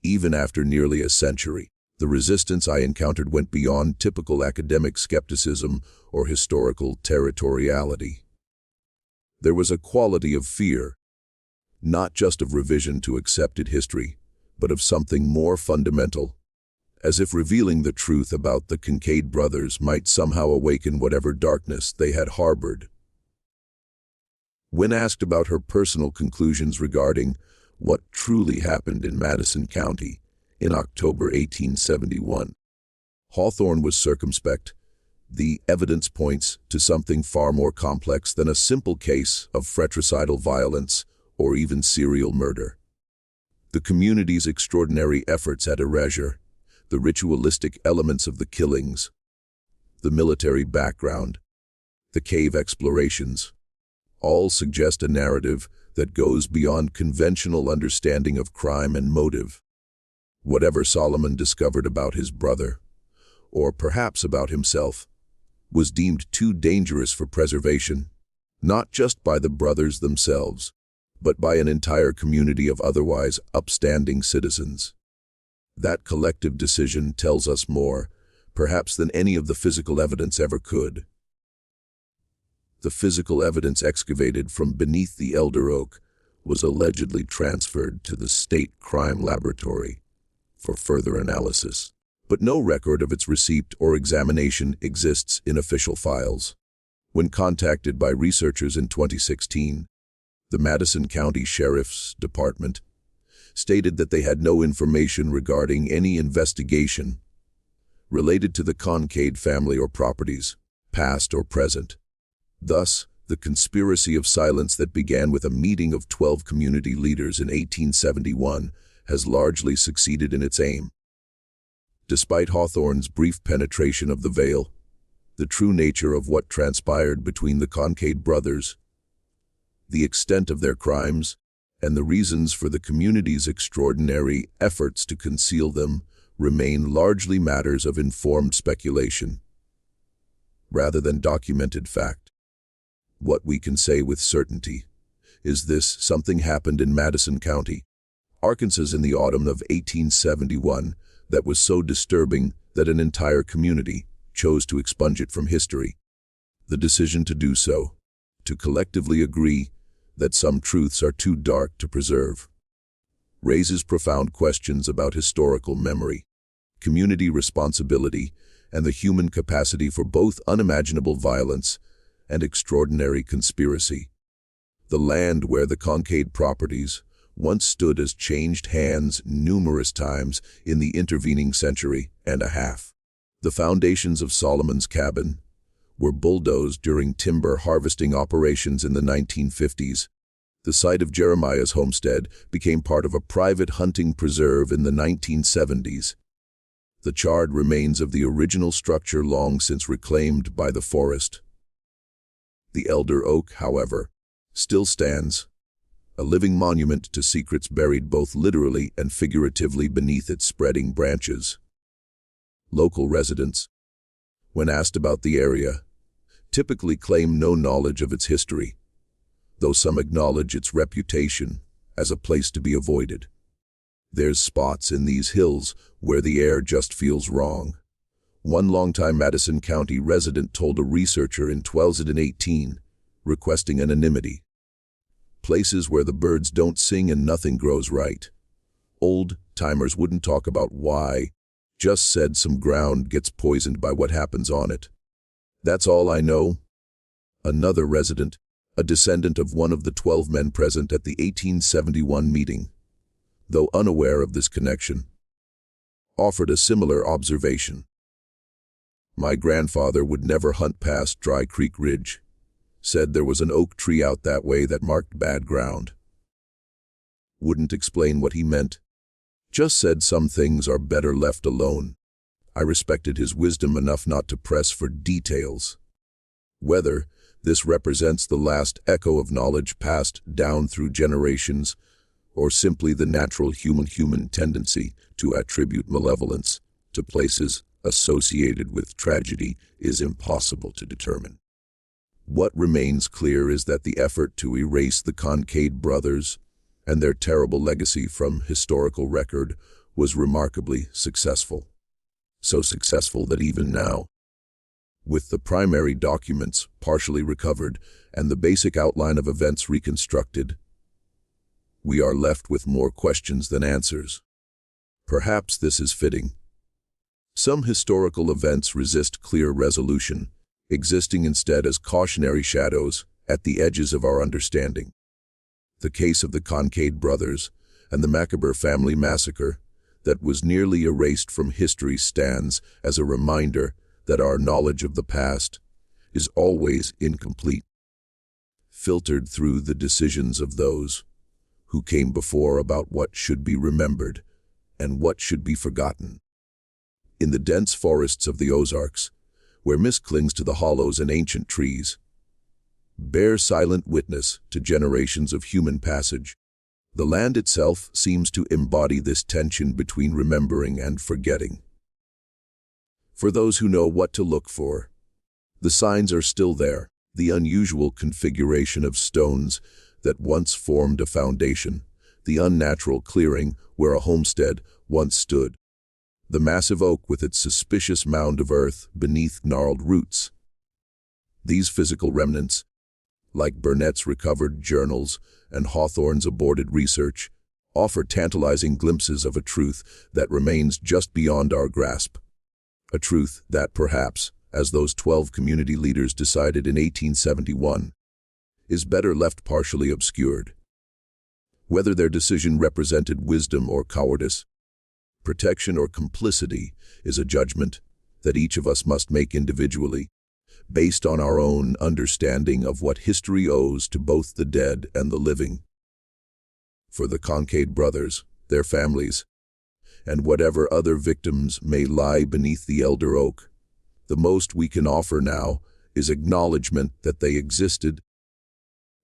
Even after nearly a century, the resistance I encountered went beyond typical academic skepticism or historical territoriality. There was a quality of fear, not just of revision to accepted history, but of something more fundamental, as if revealing the truth about the Kincaid brothers might somehow awaken whatever darkness they had harbored." When asked about her personal conclusions regarding what truly happened in Madison County in October 1871, Hawthorne was circumspect. "The evidence points to something far more complex than a simple case of fratricidal violence or even serial murder. The community's extraordinary efforts at erasure, the ritualistic elements of the killings, the military background, the cave explorations, all suggest a narrative that goes beyond conventional understanding of crime and motive. Whatever Solomon discovered about his brother, or perhaps about himself, was deemed too dangerous for preservation, not just by the brothers themselves, but by an entire community of otherwise upstanding citizens. That collective decision tells us more, perhaps, than any of the physical evidence ever could." The physical evidence excavated from beneath the elder oak was allegedly transferred to the State Crime Laboratory for further analysis, but no record of its receipt or examination exists in official files. When contacted by researchers in 2016, the Madison County Sheriff's Department stated that they had no information regarding any investigation related to the Kincaid family or properties, past or present. Thus, the conspiracy of silence that began with a meeting of 12 community leaders in 1871 has largely succeeded in its aim. Despite Hawthorne's brief penetration of the veil, the true nature of what transpired between the Kincaid brothers, the extent of their crimes, and the reasons for the community's extraordinary efforts to conceal them remain largely matters of informed speculation, rather than documented fact. What we can say with certainty is this: something happened in Madison County, Arkansas in the autumn of 1871 that was so disturbing that an entire community chose to expunge it from history. The decision to do so, to collectively agree that some truths are too dark to preserve, raises profound questions about historical memory, community responsibility, and the human capacity for both unimaginable violence and extraordinary conspiracy. The land where the Kincaid properties once stood has changed hands numerous times in the intervening century and a half. The foundations of Solomon's cabin were bulldozed during timber harvesting operations in the 1950s. The site of Jeremiah's homestead became part of a private hunting preserve in the 1970s. The charred remains of the original structure long since reclaimed by the forest. The elder oak, however, still stands, a living monument to secrets buried both literally and figuratively beneath its spreading branches. Local residents, when asked about the area, typically claim no knowledge of its history, though some acknowledge its reputation as a place to be avoided. There's spots in these hills where the air just feels wrong. One longtime Madison County resident told a researcher in 2018, requesting anonymity. Places where the birds don't sing and nothing grows right. Old-timers wouldn't talk about why, just said some ground gets poisoned by what happens on it. That's all I know. Another resident, a descendant of one of the 12 men present at the 1871 meeting, though unaware of this connection, offered a similar observation. My grandfather would never hunt past Dry Creek Ridge. Said there was an oak tree out that way that marked bad ground. Wouldn't explain what he meant. Just said some things are better left alone. I respected his wisdom enough not to press for details. Whether this represents the last echo of knowledge passed down through generations, or simply the natural human tendency to attribute malevolence to places associated with tragedy, is impossible to determine. What remains clear is that the effort to erase the Kincaid brothers and their terrible legacy from historical record was remarkably successful. So successful that even now, with the primary documents partially recovered and the basic outline of events reconstructed, we are left with more questions than answers. Perhaps this is fitting. Some historical events resist clear resolution, existing instead as cautionary shadows at the edges of our understanding. The case of the Kincaid brothers and the macabre family massacre that was nearly erased from history stands as a reminder that our knowledge of the past is always incomplete, filtered through the decisions of those who came before about what should be remembered and what should be forgotten. In the dense forests of the Ozarks, where mist clings to the hollows and ancient trees, bear silent witness to generations of human passage. The land itself seems to embody this tension between remembering and forgetting. For those who know what to look for, the signs are still there: the unusual configuration of stones that once formed a foundation, the unnatural clearing where a homestead once stood, the massive oak with its suspicious mound of earth beneath gnarled roots. These physical remnants, like Burnett's recovered journals and Hawthorne's aborted research, offer tantalizing glimpses of a truth that remains just beyond our grasp. A truth that perhaps, as those 12 community leaders decided in 1871, is better left partially obscured. Whether their decision represented wisdom or cowardice, protection or complicity, is a judgment that each of us must make individually. based on our own understanding of what history owes to both the dead and the living. For the Kincaid brothers, their families, and whatever other victims may lie beneath the elder oak, the most we can offer now is acknowledgement that they existed,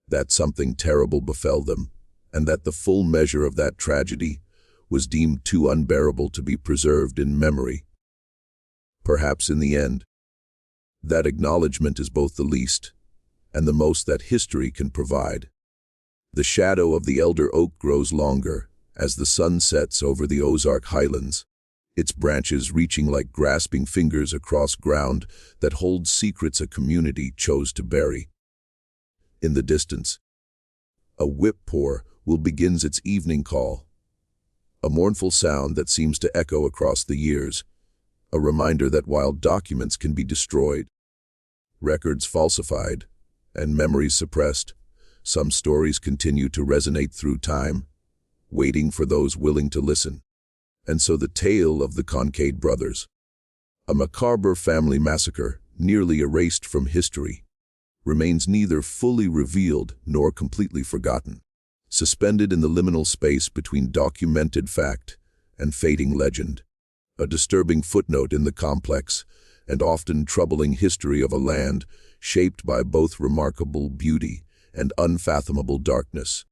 that something terrible befell them, and that the full measure of that tragedy was deemed too unbearable to be preserved in memory. Perhaps in the end, that acknowledgement is both the least and the most that history can provide. The shadow of the elder oak grows longer as the sun sets over the Ozark highlands, its branches reaching like grasping fingers across ground that holds secrets a community chose to bury. In the distance, a whip-poor will begins its evening call, a mournful sound that seems to echo across the years, a reminder that while documents can be destroyed, records falsified, and memories suppressed, some stories continue to resonate through time, waiting for those willing to listen. And so the tale of the Kincaid brothers, a macabre family massacre nearly erased from history, remains neither fully revealed nor completely forgotten, suspended in the liminal space between documented fact and fading legend, a disturbing footnote in the complex and often troubling history of a land shaped by both remarkable beauty and unfathomable darkness.